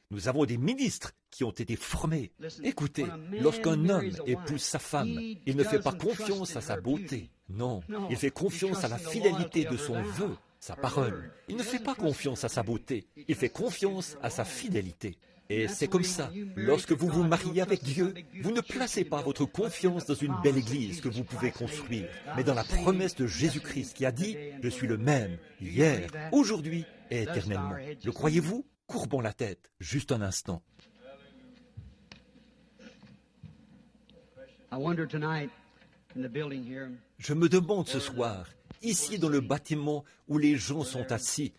nous avons des ministres qui ont été formés. Écoutez, lorsqu'un homme épouse sa femme, il ne fait pas confiance à sa beauté. Non, il fait confiance à la fidélité de son vœu, sa parole. Il ne fait pas confiance à sa beauté, il fait confiance à sa fidélité. Et c'est comme ça, lorsque vous vous mariez avec Dieu, vous ne placez pas votre confiance dans une belle église que vous pouvez construire, mais dans la promesse de Jésus-Christ qui a dit « Je suis le même, hier, aujourd'hui et éternellement ». Le croyez-vous? Courbons la tête, juste un instant. Je me demande ce soir, ici dans le bâtiment où les gens sont assis,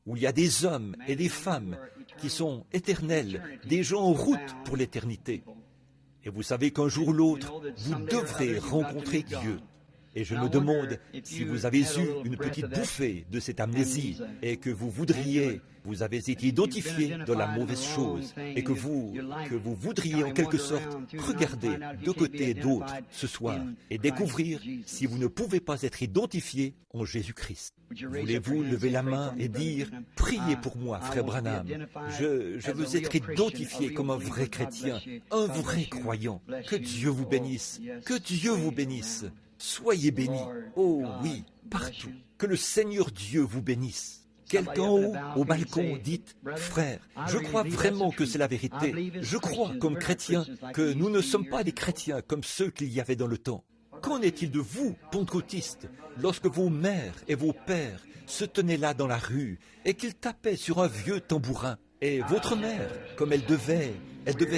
où il y a des hommes et des femmes qui sont éternels, des gens en route pour l'éternité. Et vous savez qu'un jour ou l'autre, vous devrez rencontrer Dieu. Et je me demande si vous avez eu une petite bouffée de cette amnésie et que vous avez été identifié dans la mauvaise chose et que vous voudriez en quelque sorte regarder de côté et d'autre ce soir et découvrir si vous ne pouvez pas être identifié en Jésus-Christ. Voulez-vous lever la main et dire « Priez pour moi, frère Branham. Je veux être identifié comme un vrai chrétien, un vrai croyant. Que Dieu vous bénisse. Que Dieu vous bénisse. Soyez bénis. Oh oui, partout. Que le Seigneur Dieu vous bénisse. Quelqu'un en haut, au balcon, dites, frère, je crois vraiment que c'est la vérité. Je crois, comme chrétien, que nous ne sommes pas des chrétiens comme ceux qu'il y avait dans le temps. Qu'en est-il de vous, pentecôtistes, lorsque vos mères et vos pères se tenaient là dans la rue et qu'ils tapaient sur un vieux tambourin? Et votre mère, comme elle devait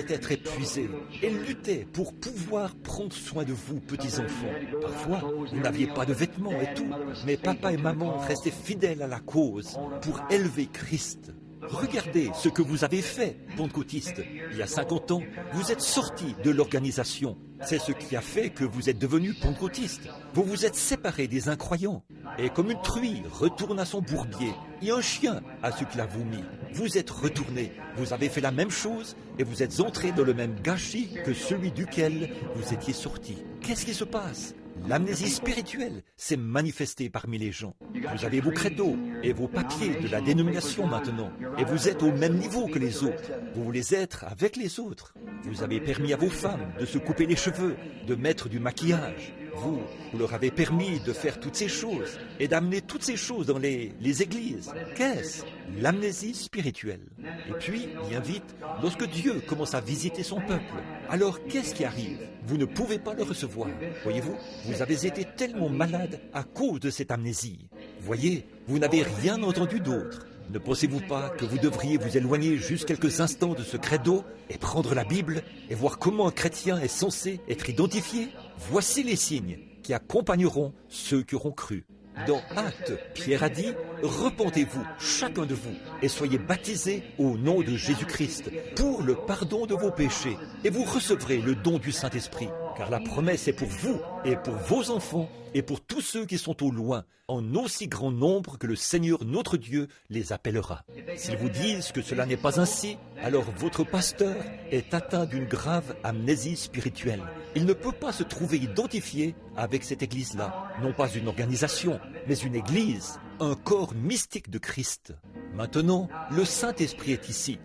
être épuisée. Elle luttait pour pouvoir prendre soin de vous, petits-enfants. Parfois, vous n'aviez pas de vêtements et tout, mais papa et maman restaient fidèles à la cause pour élever Christ. Regardez ce que vous avez fait, pentecôtistes. Il y a 50 ans, vous êtes sortis de l'organisation. C'est ce qui a fait que vous êtes devenus pentecôtistes. Vous vous êtes séparés des incroyants. Et comme une truie retourne à son bourbier, et un chien à ce qu'il a vomi, vous êtes retournés. Vous avez fait la même chose et vous êtes entrés dans le même gâchis que celui duquel vous étiez sortis. Qu'est-ce qui se passe? L'amnésie spirituelle s'est manifestée parmi les gens. Vous avez vos credos et vos papiers de la dénomination maintenant, et vous êtes au même niveau que les autres. Vous voulez être avec les autres. Vous avez permis à vos femmes de se couper les cheveux, de mettre du maquillage. Vous leur avez permis de faire toutes ces choses et d'amener toutes ces choses dans les églises. Qu'est-ce? L'amnésie spirituelle. Et puis, bien vite, lorsque Dieu commence à visiter son peuple, alors qu'est-ce qui arrive? Vous ne pouvez pas le recevoir. Voyez-vous, vous avez été tellement malade à cause de cette amnésie. Voyez, vous n'avez rien entendu d'autre. Ne pensez-vous pas que vous devriez vous éloigner juste quelques instants de ce credo et prendre la Bible et voir comment un chrétien est censé être identifié? Voici les signes qui accompagneront ceux qui auront cru. Dans Actes, Pierre a dit « Repentez-vous, chacun de vous, et soyez baptisés au nom de Jésus-Christ pour le pardon de vos péchés, et vous recevrez le don du Saint-Esprit. Car la promesse est pour vous et pour vos enfants et pour tous ceux qui sont au loin, en aussi grand nombre que le Seigneur notre Dieu les appellera. » S'ils vous disent que cela n'est pas ainsi, alors votre pasteur est atteint d'une grave amnésie spirituelle. Il ne peut pas se trouver identifié avec cette église-là, non pas une organisation, mais une église, un corps mystique de Christ. Maintenant, le Saint-Esprit est ici.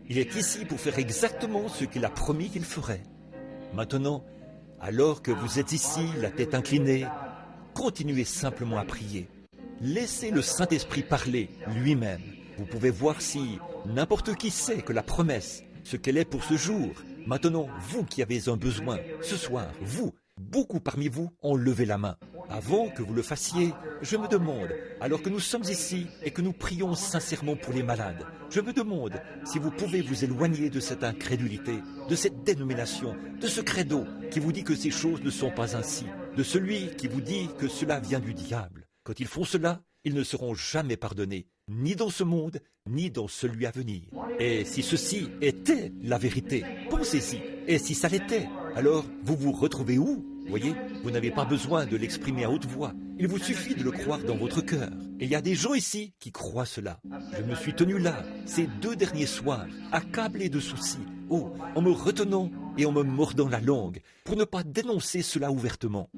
Il est ici pour faire exactement ce qu'il a promis qu'il ferait. Maintenant, alors que vous êtes ici, la tête inclinée, continuez simplement à prier. Laissez le Saint-Esprit parler lui-même. Vous pouvez voir si n'importe qui sait que la promesse, ce qu'elle est pour ce jour. Maintenant, vous qui avez un besoin, ce soir, vous, beaucoup parmi vous ont levé la main. Avant que vous le fassiez, je me demande, alors que nous sommes ici et que nous prions sincèrement pour les malades, je me demande si vous pouvez vous éloigner de cette incrédulité, de cette dénomination, de ce credo qui vous dit que ces choses ne sont pas ainsi, de celui qui vous dit que cela vient du diable. Quand ils font cela, ils ne seront jamais pardonnés, ni dans ce monde, ni dans celui à venir. Et si ceci était la vérité, pensez-y. Et si ça l'était, alors vous vous retrouvez où? Voyez, vous n'avez pas besoin de l'exprimer à haute voix. Il vous suffit de le croire dans votre cœur. Et il y a des gens ici qui croient cela. Je me suis tenu là, ces 2 derniers soirs, accablé de soucis, en me retenant et en me mordant la langue, pour ne pas dénoncer cela ouvertement.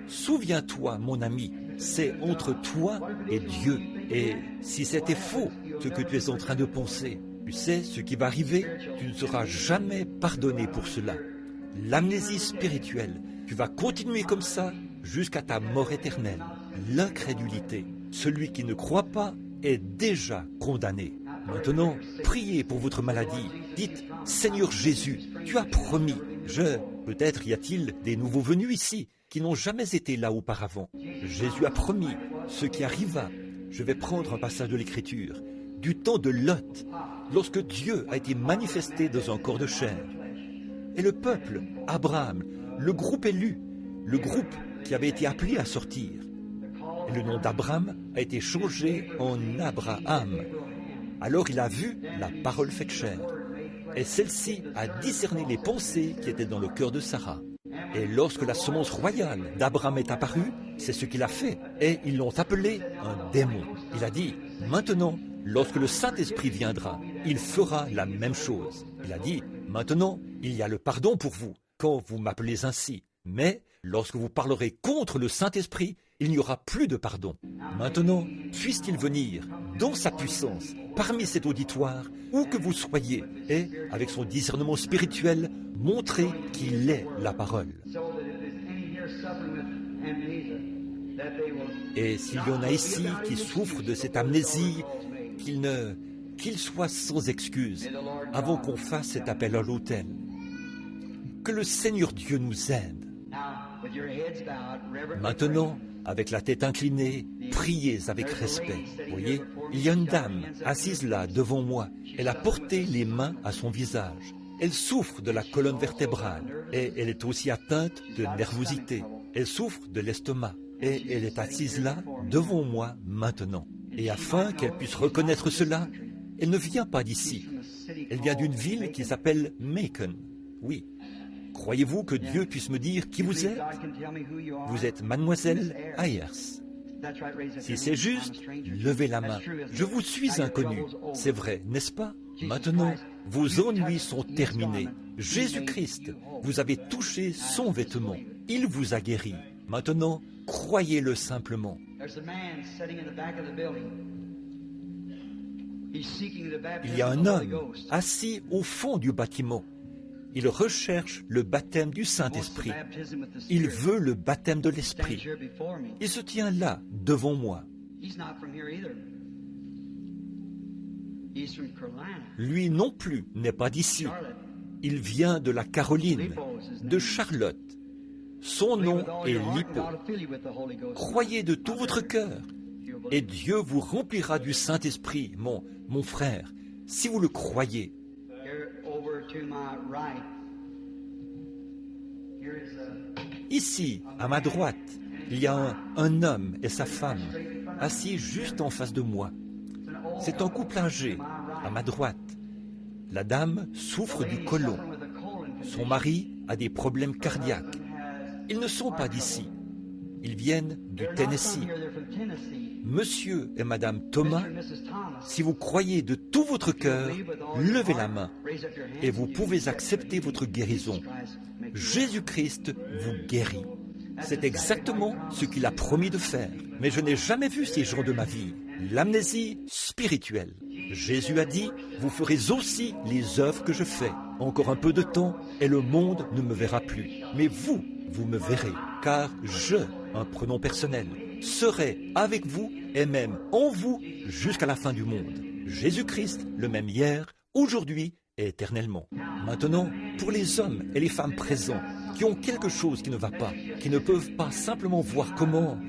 Souviens-toi, mon ami, c'est entre toi et Dieu. Et si c'était faux, ce que tu es en train de penser, tu sais ce qui va arriver, tu ne seras jamais pardonné pour cela. L'amnésie spirituelle, tu vas continuer comme ça jusqu'à ta mort éternelle. L'incrédulité, celui qui ne croit pas est déjà condamné. Maintenant, priez pour votre maladie. Dites, Seigneur Jésus, tu as promis. Peut-être y a-t-il des nouveaux venus ici qui n'ont jamais été là auparavant. Jésus a promis ce qui arriva. Je vais prendre un passage de l'Écriture. Du temps de Lot, lorsque Dieu a été manifesté dans un corps de chair. Et le peuple, Abraham, le groupe élu, le groupe qui avait été appelé à sortir. Et le nom d'Abraham a été changé en Abraham. Alors il a vu la parole faite chair. Et celle-ci a discerné les pensées qui étaient dans le cœur de Sarah. Et lorsque la semence royale d'Abraham est apparue, c'est ce qu'il a fait. Et ils l'ont appelé un démon. Il a dit, maintenant, lorsque le Saint-Esprit viendra, il fera la même chose. Il a dit, maintenant, il y a le pardon pour vous, quand vous m'appelez ainsi. Mais lorsque vous parlerez contre le Saint-Esprit, il n'y aura plus de pardon. Maintenant, puisse-t-il venir dans sa puissance, parmi cet auditoire, où que vous soyez, et, avec son discernement spirituel, montrer qu'il est la parole. Et s'il y en a ici qui souffrent de cette amnésie, qu'ils soient sans excuse, avant qu'on fasse cet appel à l'autel. Que le Seigneur Dieu nous aide. Maintenant, avec la tête inclinée, priez avec respect. Voyez, il y a une dame assise là devant moi. Elle a porté les mains à son visage. Elle souffre de la colonne vertébrale et elle est aussi atteinte de nervosité. Elle souffre de l'estomac et elle est assise là devant moi maintenant. Et afin qu'elle puisse reconnaître cela, elle ne vient pas d'ici. Elle vient d'une ville qui s'appelle Macon. Oui. Croyez-vous que Dieu puisse me dire qui vous êtes? Vous êtes mademoiselle Ayers. Si c'est juste, levez la main. Je vous suis inconnu. C'est vrai, n'est-ce pas? Maintenant, vos ennuis sont terminés. Jésus-Christ, vous avez touché son vêtement. Il vous a guéri. Maintenant, croyez-le simplement. Il y a un homme assis au fond du bâtiment. Il recherche le baptême du Saint-Esprit. Il veut le baptême de l'Esprit. Il se tient là, devant moi. Lui non plus n'est pas d'ici. Il vient de la Caroline, de Charlotte. Son nom est Lippo. Croyez de tout votre cœur, et Dieu vous remplira du Saint-Esprit, mon frère, si vous le croyez. Ici, à ma droite, il y a un homme et sa femme, assis juste en face de moi. C'est un couple âgé, à ma droite. La dame souffre du côlon. Son mari a des problèmes cardiaques. Ils ne sont pas d'ici. Ils viennent du Tennessee. Monsieur et Madame Thomas, si vous croyez de tout votre cœur, levez la main et vous pouvez accepter votre guérison. Jésus-Christ vous guérit. C'est exactement ce qu'il a promis de faire. Mais je n'ai jamais vu ces gens de ma vie. L'amnésie spirituelle. Jésus a dit, vous ferez aussi les œuvres que je fais. Encore un peu de temps et le monde ne me verra plus. Mais vous me verrez, car je, un pronom personnel, serai avec vous et même en vous jusqu'à la fin du monde. Jésus-Christ, le même hier, aujourd'hui et éternellement. Maintenant, pour les hommes et les femmes présents qui ont quelque chose qui ne va pas, qui ne peuvent pas simplement voir comment,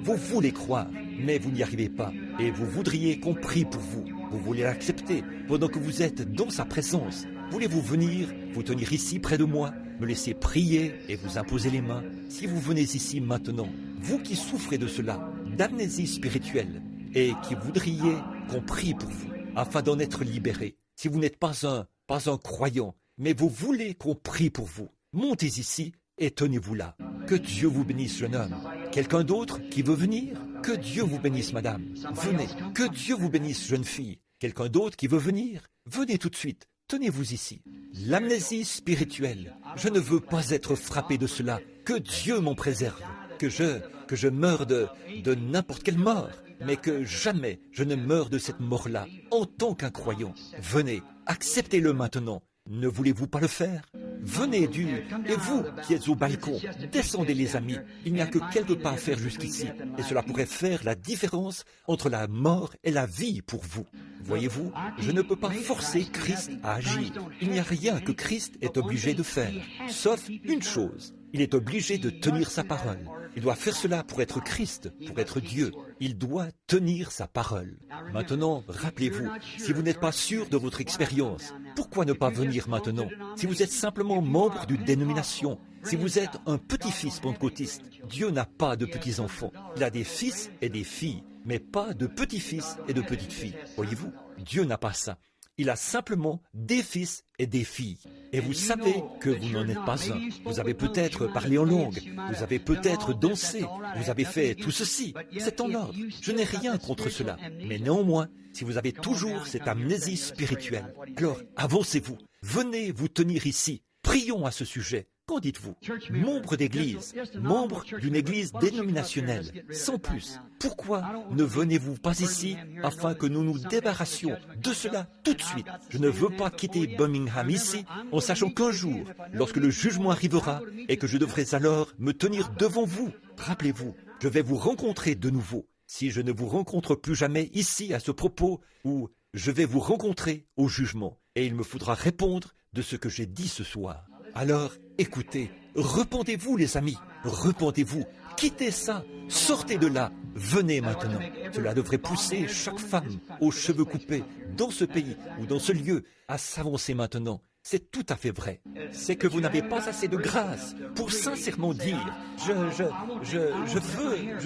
vous voulez croire, mais vous n'y arrivez pas et vous voudriez qu'on prie pour vous. Vous voulez l'accepter pendant que vous êtes dans sa présence. Voulez-vous venir, vous tenir ici près de moi, me laisser prier et vous imposer les mains? Si vous venez ici maintenant, vous qui souffrez de cela, d'amnésie spirituelle, et qui voudriez qu'on prie pour vous, afin d'en être libéré. Si vous n'êtes pas un croyant, mais vous voulez qu'on prie pour vous, montez ici et tenez-vous là. Que Dieu vous bénisse, jeune homme. Quelqu'un d'autre qui veut venir? Que Dieu vous bénisse, madame. Venez. Que Dieu vous bénisse, jeune fille. Quelqu'un d'autre qui veut venir? Venez tout de suite. Tenez-vous ici. L'amnésie spirituelle. Je ne veux pas être frappé de cela. Que Dieu m'en préserve. Que je meure de n'importe quelle mort, mais que jamais je ne meure de cette mort-là en tant qu'un croyant. Venez, acceptez-le maintenant. Ne voulez-vous pas le faire? Venez et vous qui êtes au balcon, descendez les amis. Il n'y a que quelques pas à faire jusqu'ici, et cela pourrait faire la différence entre la mort et la vie pour vous. Voyez-vous, je ne peux pas forcer Christ à agir. Il n'y a rien que Christ est obligé de faire, sauf une chose. Il est obligé de tenir sa parole. Il doit faire cela pour être Christ, pour être Dieu. Il doit tenir sa parole. Maintenant, rappelez-vous, si vous n'êtes pas sûr de votre expérience, pourquoi ne pas venir maintenant? Si vous êtes simplement membre d'une dénomination, si vous êtes un petit-fils pentecôtiste, Dieu n'a pas de petits-enfants. Il a des fils et des filles, mais pas de petits-fils et de petites-filles. Voyez-vous, Dieu n'a pas ça. Il a simplement des fils et des filles. Et vous savez que vous n'en êtes pas un. Vous avez peut-être parlé en langue, vous avez peut-être dansé, vous avez fait tout ceci. C'est en ordre. Je n'ai rien contre cela. Mais néanmoins, si vous avez toujours cette amnésie spirituelle, alors avancez-vous. Venez vous tenir ici. Prions à ce sujet. Qu'en dites-vous? Membre d'église, membre d'une église dénominationnelle, sans plus. Pourquoi ne venez-vous pas ici afin que nous nous débarrassions de cela tout de suite? Je ne veux pas quitter Birmingham ici en sachant qu'un jour, lorsque le jugement arrivera et que je devrais alors me tenir devant vous, rappelez-vous, je vais vous rencontrer de nouveau. Si je ne vous rencontre plus jamais ici à ce propos, ou je vais vous rencontrer au jugement et il me faudra répondre de ce que j'ai dit ce soir. Alors, écoutez, repentez-vous les amis, repentez-vous, quittez ça, sortez de là, venez maintenant. Cela devrait pousser chaque femme aux cheveux coupés dans ce pays ou dans ce lieu à s'avancer maintenant. C'est tout à fait vrai. C'est que vous n'avez pas assez de grâce pour sincèrement dire « Je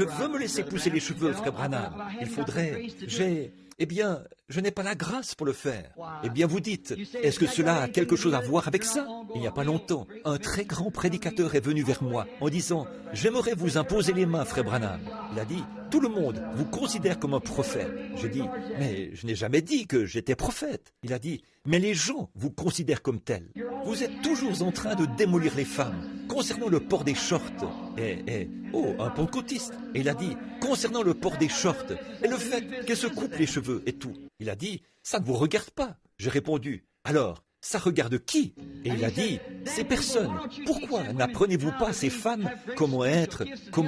veux me laisser pousser les cheveux, frère Branham. Il faudrait... je n'ai pas la grâce pour le faire. » Eh bien, vous dites, est-ce que cela a quelque chose à voir avec ça? Il n'y a pas longtemps, un très grand prédicateur est venu vers moi en disant, j'aimerais vous imposer les mains, frère Branham. Il a dit, tout le monde vous considère comme un prophète. J'ai dit, mais je n'ai jamais dit que j'étais prophète. Il a dit, mais les gens vous considèrent comme tel. Vous êtes toujours en train de démolir les femmes concernant le port des shorts. Un pentecôtiste. Et il a dit, concernant le port des shorts et le fait qu'elle se coupe les cheveux et tout. Il a dit, ça ne vous regarde pas. J'ai répondu, alors, ça regarde qui? Et il a dit, ces personnes, pourquoi n'apprenez-vous pas à ces femmes comment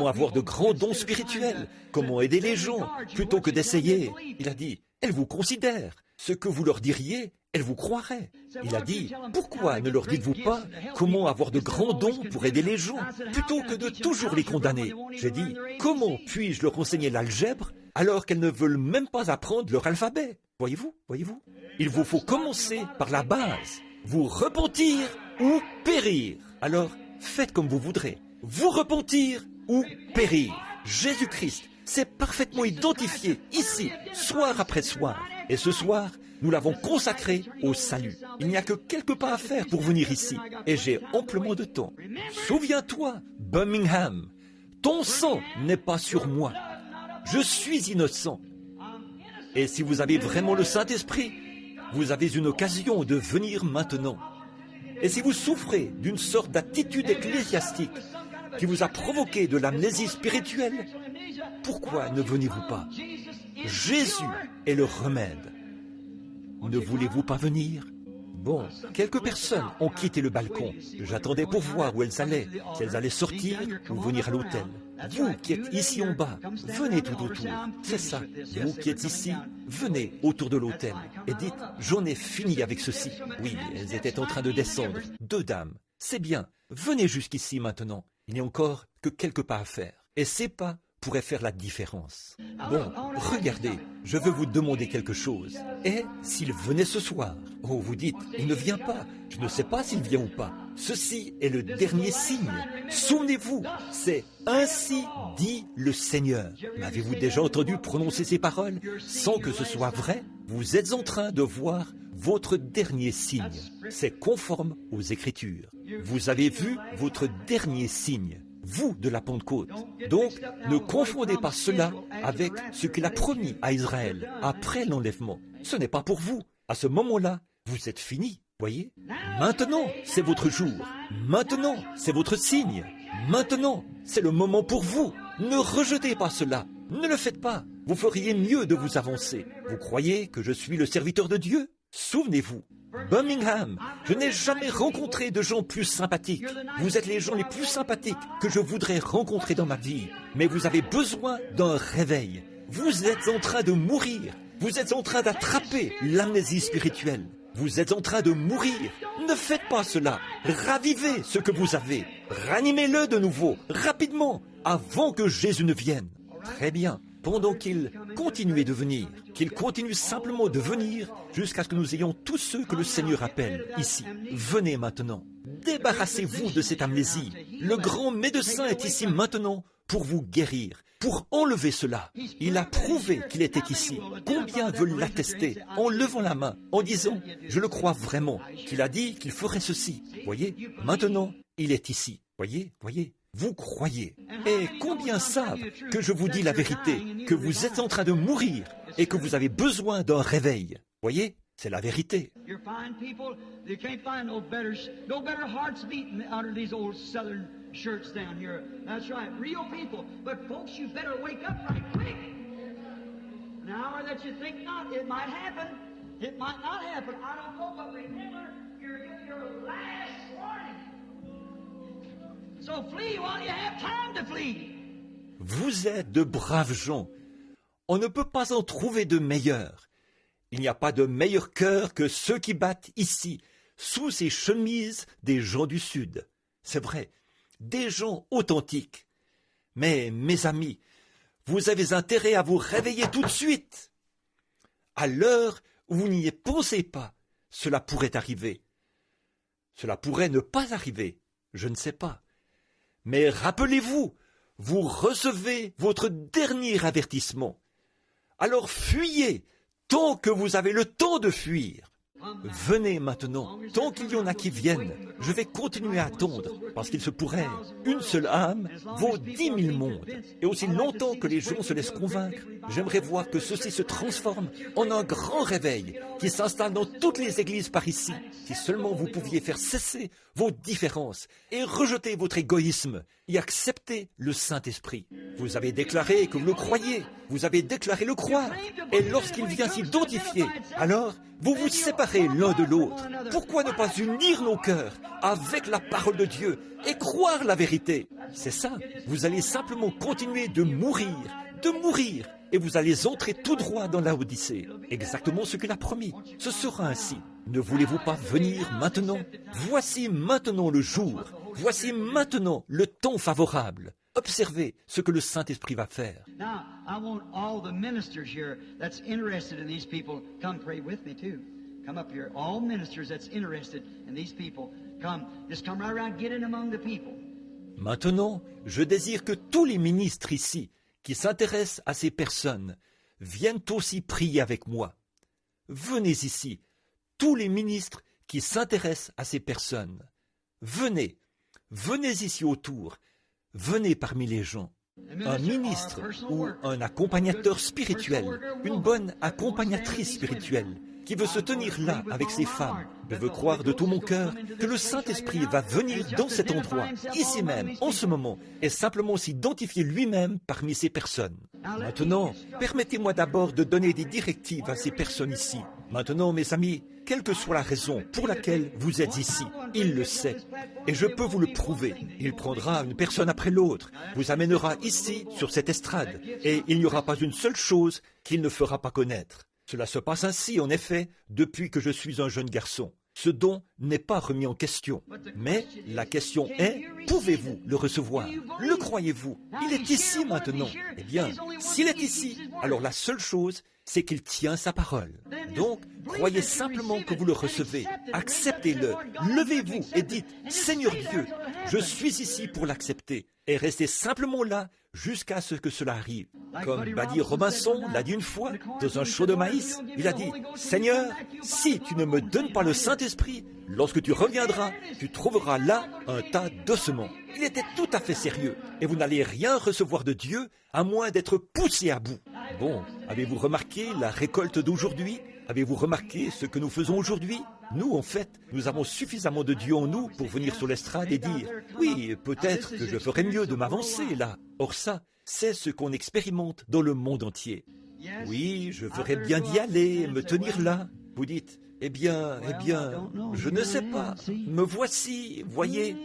avoir de grands dons spirituels, comment aider les gens, plutôt que d'essayer? Il a dit, elles vous considèrent. Ce que vous leur diriez, elles vous croiraient. Il a dit, pourquoi ne leur dites-vous pas comment avoir de grands dons pour aider les gens, plutôt que de toujours les condamner? J'ai dit, comment puis-je leur enseigner l'algèbre alors qu'elles ne veulent même pas apprendre leur alphabet? Voyez-vous? Il vous faut commencer par la base. Vous repentir ou périr. Alors, faites comme vous voudrez. Vous repentir ou périr. Jésus-Christ s'est parfaitement identifié ici, soir après soir. Et ce soir, nous l'avons consacré au salut. Il n'y a que quelques pas à faire pour venir ici. Et j'ai amplement de temps. Souviens-toi, Birmingham, ton sang n'est pas sur moi. Je suis innocent. Et si vous avez vraiment le Saint-Esprit, vous avez une occasion de venir maintenant. Et si vous souffrez d'une sorte d'attitude ecclésiastique qui vous a provoqué de l'amnésie spirituelle, pourquoi ne venez-vous pas? Jésus est le remède. Ne voulez-vous pas venir? Bon, quelques personnes ont quitté le balcon. J'attendais pour voir où elles allaient, si elles allaient sortir ou venir à l'hôtel. Vous qui êtes ici en bas, venez tout autour. C'est ça. Vous qui êtes ici, venez autour de l'hôtel et dites, j'en ai fini avec ceci. Oui, elles étaient en train de descendre. 2 dames. C'est bien. Venez jusqu'ici maintenant. Il n'y a encore que quelques pas à faire. Et ces pas pourraient faire la différence. Bon, regardez, je veux vous demander quelque chose. Et s'il venait ce soir? Oh, vous dites, il ne vient pas. Je ne sais pas s'il vient ou pas. Ceci est le dernier signe. Souvenez-vous, c'est ainsi dit le Seigneur. M'avez-vous déjà entendu prononcer ces paroles sans que ce soit vrai? Vous êtes en train de voir votre dernier signe. C'est conforme aux Écritures. Vous avez vu votre dernier signe. vous de la Pentecôte. Donc, ne confondez pas cela avec ce qu'il a promis à Israël après l'enlèvement. Ce n'est pas pour vous. À ce moment-là, vous êtes finis, voyez? Maintenant, c'est votre jour. Maintenant, c'est votre signe. Maintenant, c'est le moment pour vous. Ne rejetez pas cela. Ne le faites pas. Vous feriez mieux de vous avancer. Vous croyez que je suis le serviteur de Dieu? Souvenez-vous, Birmingham, je n'ai jamais rencontré de gens plus sympathiques. Vous êtes les gens les plus sympathiques que je voudrais rencontrer dans ma vie. Mais vous avez besoin d'un réveil. Vous êtes en train de mourir. Vous êtes en train d'attraper l'amnésie spirituelle. Vous êtes en train de mourir. Ne faites pas cela. Ravivez ce que vous avez. Ranimez-le de nouveau, rapidement, avant que Jésus ne vienne. Très bien. Pendant qu'il continue de venir, qu'il continue simplement de venir jusqu'à ce que nous ayons tous ceux que le Seigneur appelle ici. Venez maintenant. Débarrassez-vous de cette amnésie. Le grand médecin est ici maintenant pour vous guérir, pour enlever cela. Il a prouvé qu'il était ici. Combien veulent l'attester en levant la main, en disant « Je le crois vraiment », qu'il a dit qu'il ferait ceci. Voyez, maintenant, il est ici. Voyez. Vous croyez. Et combien savent que je vous dis la vérité, que vous êtes en train de mourir et que vous avez besoin d'un réveil. Voyez, c'est la vérité. Vous êtes de braves gens. On ne peut pas en trouver de meilleurs. Il n'y a pas de meilleur cœur que ceux qui battent ici, sous ces chemises des gens du Sud. C'est vrai, des gens authentiques. Mais, mes amis, vous avez intérêt à vous réveiller tout de suite. À l'heure où vous n'y pensez pas, cela pourrait arriver. Cela pourrait ne pas arriver, je ne sais pas. Mais rappelez-vous, vous recevez votre dernier avertissement. Alors fuyez, tant que vous avez le temps de fuir. Venez maintenant, tant qu'il y en a qui viennent, je vais continuer à attendre, parce qu'il se pourrait, une seule âme vaut 10 000 mondes. Et aussi longtemps que les gens se laissent convaincre, j'aimerais voir que ceci se transforme en un grand réveil qui s'installe dans toutes les églises par ici. Si seulement vous pouviez faire cesser vos différences et rejeter votre égoïsme et accepter le Saint-Esprit. Vous avez déclaré que vous le croyez, vous avez déclaré le croire, et lorsqu'il vient s'identifier, alors vous vous séparez l'un de l'autre. Pourquoi ne pas unir nos cœurs avec la parole de Dieu et croire la vérité? C'est ça, vous allez simplement continuer de mourir, et vous allez entrer tout droit dans la Odyssée. Exactement ce qu'il a promis, ce sera ainsi. Ne voulez-vous pas venir maintenant? Voici maintenant le jour, voici maintenant le temps favorable. Observez ce que le Saint-Esprit va faire. Now, I want all the ministers here that's interested in these people come pray with me too. Come up here. All ministers that's interested in these people come. Just come right around, get in among the people. Maintenant, je désire que tous les ministres ici qui s'intéressent à ces personnes viennent aussi prier avec moi. Venez ici, tous les ministres qui s'intéressent à ces personnes. Venez ici autour. Venez parmi les gens. Un ministre ou un accompagnateur spirituel, une bonne accompagnatrice spirituelle qui veut se tenir là avec ces femmes. Je veux croire de tout mon cœur que le Saint-Esprit va venir dans cet endroit, ici même, en ce moment, et simplement s'identifier lui-même parmi ces personnes. Maintenant, permettez-moi d'abord de donner des directives à ces personnes ici. Maintenant, mes amis, quelle que soit la raison pour laquelle vous êtes ici, il le sait. Et je peux vous le prouver. Il prendra une personne après l'autre, vous amènera ici, sur cette estrade, et il n'y aura pas une seule chose qu'il ne fera pas connaître. Cela se passe ainsi, en effet, depuis que je suis un jeune garçon. Ce don n'est pas remis en question. Mais la question est, pouvez-vous le recevoir? Le croyez-vous? Il est ici maintenant. Eh bien, s'il est ici, alors la seule chose, c'est qu'il tient sa parole. Donc, croyez simplement que vous le recevez. Acceptez-le. Levez-vous et dites, Seigneur Dieu, je suis ici pour l'accepter. Et restez simplement là jusqu'à ce que cela arrive. Comme Buddy Robinson l'a dit une fois, dans un champ de maïs, il a dit, Seigneur, si tu ne me donnes pas le Saint-Esprit, lorsque tu reviendras, tu trouveras là un tas d'ossements. Il était tout à fait sérieux. Et vous n'allez rien recevoir de Dieu à moins d'être poussé à bout. Bon, avez-vous remarqué la récolte d'aujourd'hui? Avez-vous remarqué ce que nous faisons aujourd'hui? Nous, en fait, nous avons suffisamment de Dieu en nous pour venir sur l'estrade et dire « Oui, peut-être que je ferais mieux de m'avancer là. » Or ça, c'est ce qu'on expérimente dans le monde entier. Oui, je ferais bien d'y aller, me tenir là. Vous dites « Eh bien, je ne sais pas. Me voici, voyez.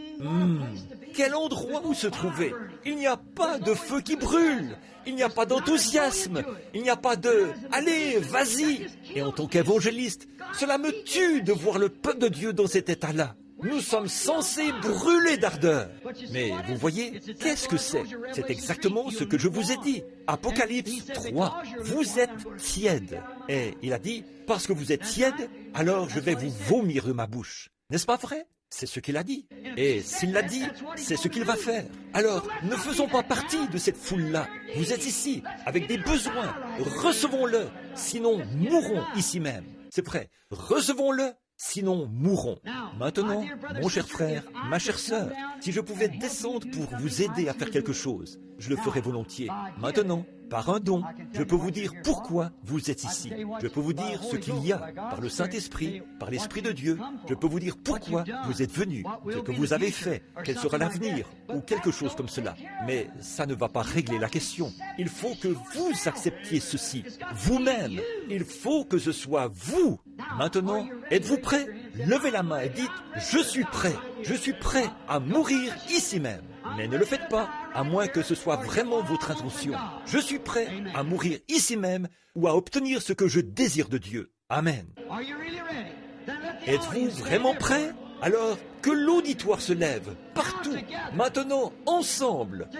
Quel endroit où se trouver? Il n'y a pas de feu qui brûle. Il n'y a pas d'enthousiasme. Il n'y a pas de « Allez, vas-y !» Et en tant qu'évangéliste, cela me tue de voir le peuple de Dieu dans cet état-là. Nous sommes censés brûler d'ardeur. Mais vous voyez, qu'est-ce que c'est? C'est exactement ce que je vous ai dit. Apocalypse 3, vous êtes tièdes. Et il a dit, parce que vous êtes tièdes, alors je vais vous vomir de ma bouche. N'est-ce pas vrai? C'est ce qu'il a dit. Et s'il l'a dit, c'est ce qu'il va faire. Alors, ne faisons pas partie de cette foule-là. Vous êtes ici, avec des besoins. Recevons-le, sinon mourrons ici même. C'est vrai, recevons-le, sinon mourrons. Maintenant, mon cher frère, ma chère sœur, si je pouvais descendre pour vous aider à faire quelque chose, je le ferais volontiers. Maintenant, par un don, je peux vous dire pourquoi vous êtes ici. Je peux vous dire ce qu'il y a par le Saint-Esprit, par l'Esprit de Dieu. Je peux vous dire pourquoi vous êtes venus, ce que vous avez fait, quel sera l'avenir, ou quelque chose comme cela. Mais ça ne va pas régler la question. Il faut que vous acceptiez ceci, vous-même. Il faut que ce soit vous. Maintenant, êtes-vous prêts? Levez la main et dites « Je suis prêt. Je suis prêt à mourir ici même. » Mais ne le faites pas, à moins que ce soit vraiment votre intention. Je suis prêt à mourir ici même ou à obtenir ce que je désire de Dieu. Amen. Êtes-vous vraiment prêt? Alors que l'auditoire se lève, partout, maintenant, ensemble,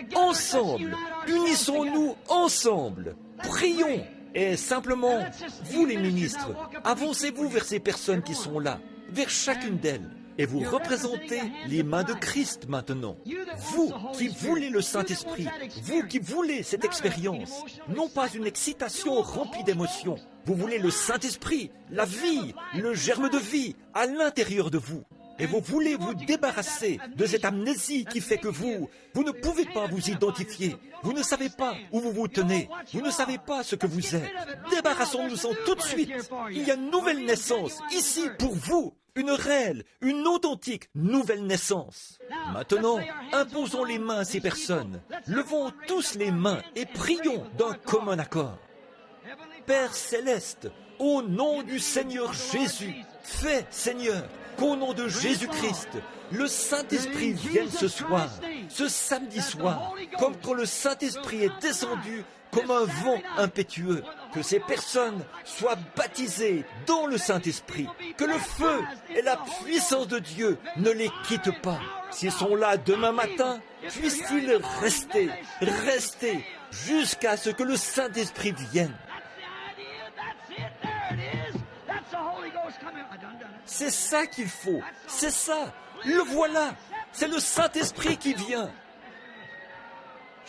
unissons-nous ensemble, prions. Et simplement, vous les ministres, avancez-vous vers ces personnes qui sont là, vers chacune d'elles. Et vous représentez les mains de Christ maintenant. Vous qui voulez le Saint-Esprit, vous qui voulez cette expérience, non pas une excitation remplie d'émotions. Vous voulez le Saint-Esprit, la vie, le germe de vie à l'intérieur de vous. Et vous voulez vous débarrasser de cette amnésie qui fait que vous ne pouvez pas vous identifier. Vous ne savez pas où vous vous tenez. Vous ne savez pas ce que vous êtes. Débarrassons-nous-en tout de suite. Il y a une nouvelle naissance ici pour vous. Une réelle, une authentique nouvelle naissance. Maintenant, imposons les mains à ces personnes. Levons tous les mains et prions d'un commun accord. Père céleste, au nom du Seigneur Jésus, fais, Seigneur, qu'au nom de Jésus-Christ, le Saint-Esprit vienne ce soir, ce samedi soir, comme quand le Saint-Esprit est descendu comme un vent impétueux, que ces personnes soient baptisées dans le Saint-Esprit, que le feu et la puissance de Dieu ne les quittent pas. S'ils sont là demain matin, puissent-ils rester jusqu'à ce que le Saint-Esprit vienne. C'est ça qu'il faut, c'est ça, le voilà, c'est le Saint-Esprit qui vient.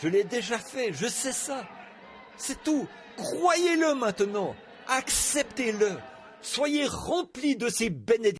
Je l'ai déjà fait, je sais ça. C'est tout. Croyez-le maintenant. Acceptez-le. Soyez remplis de ces bénédictions.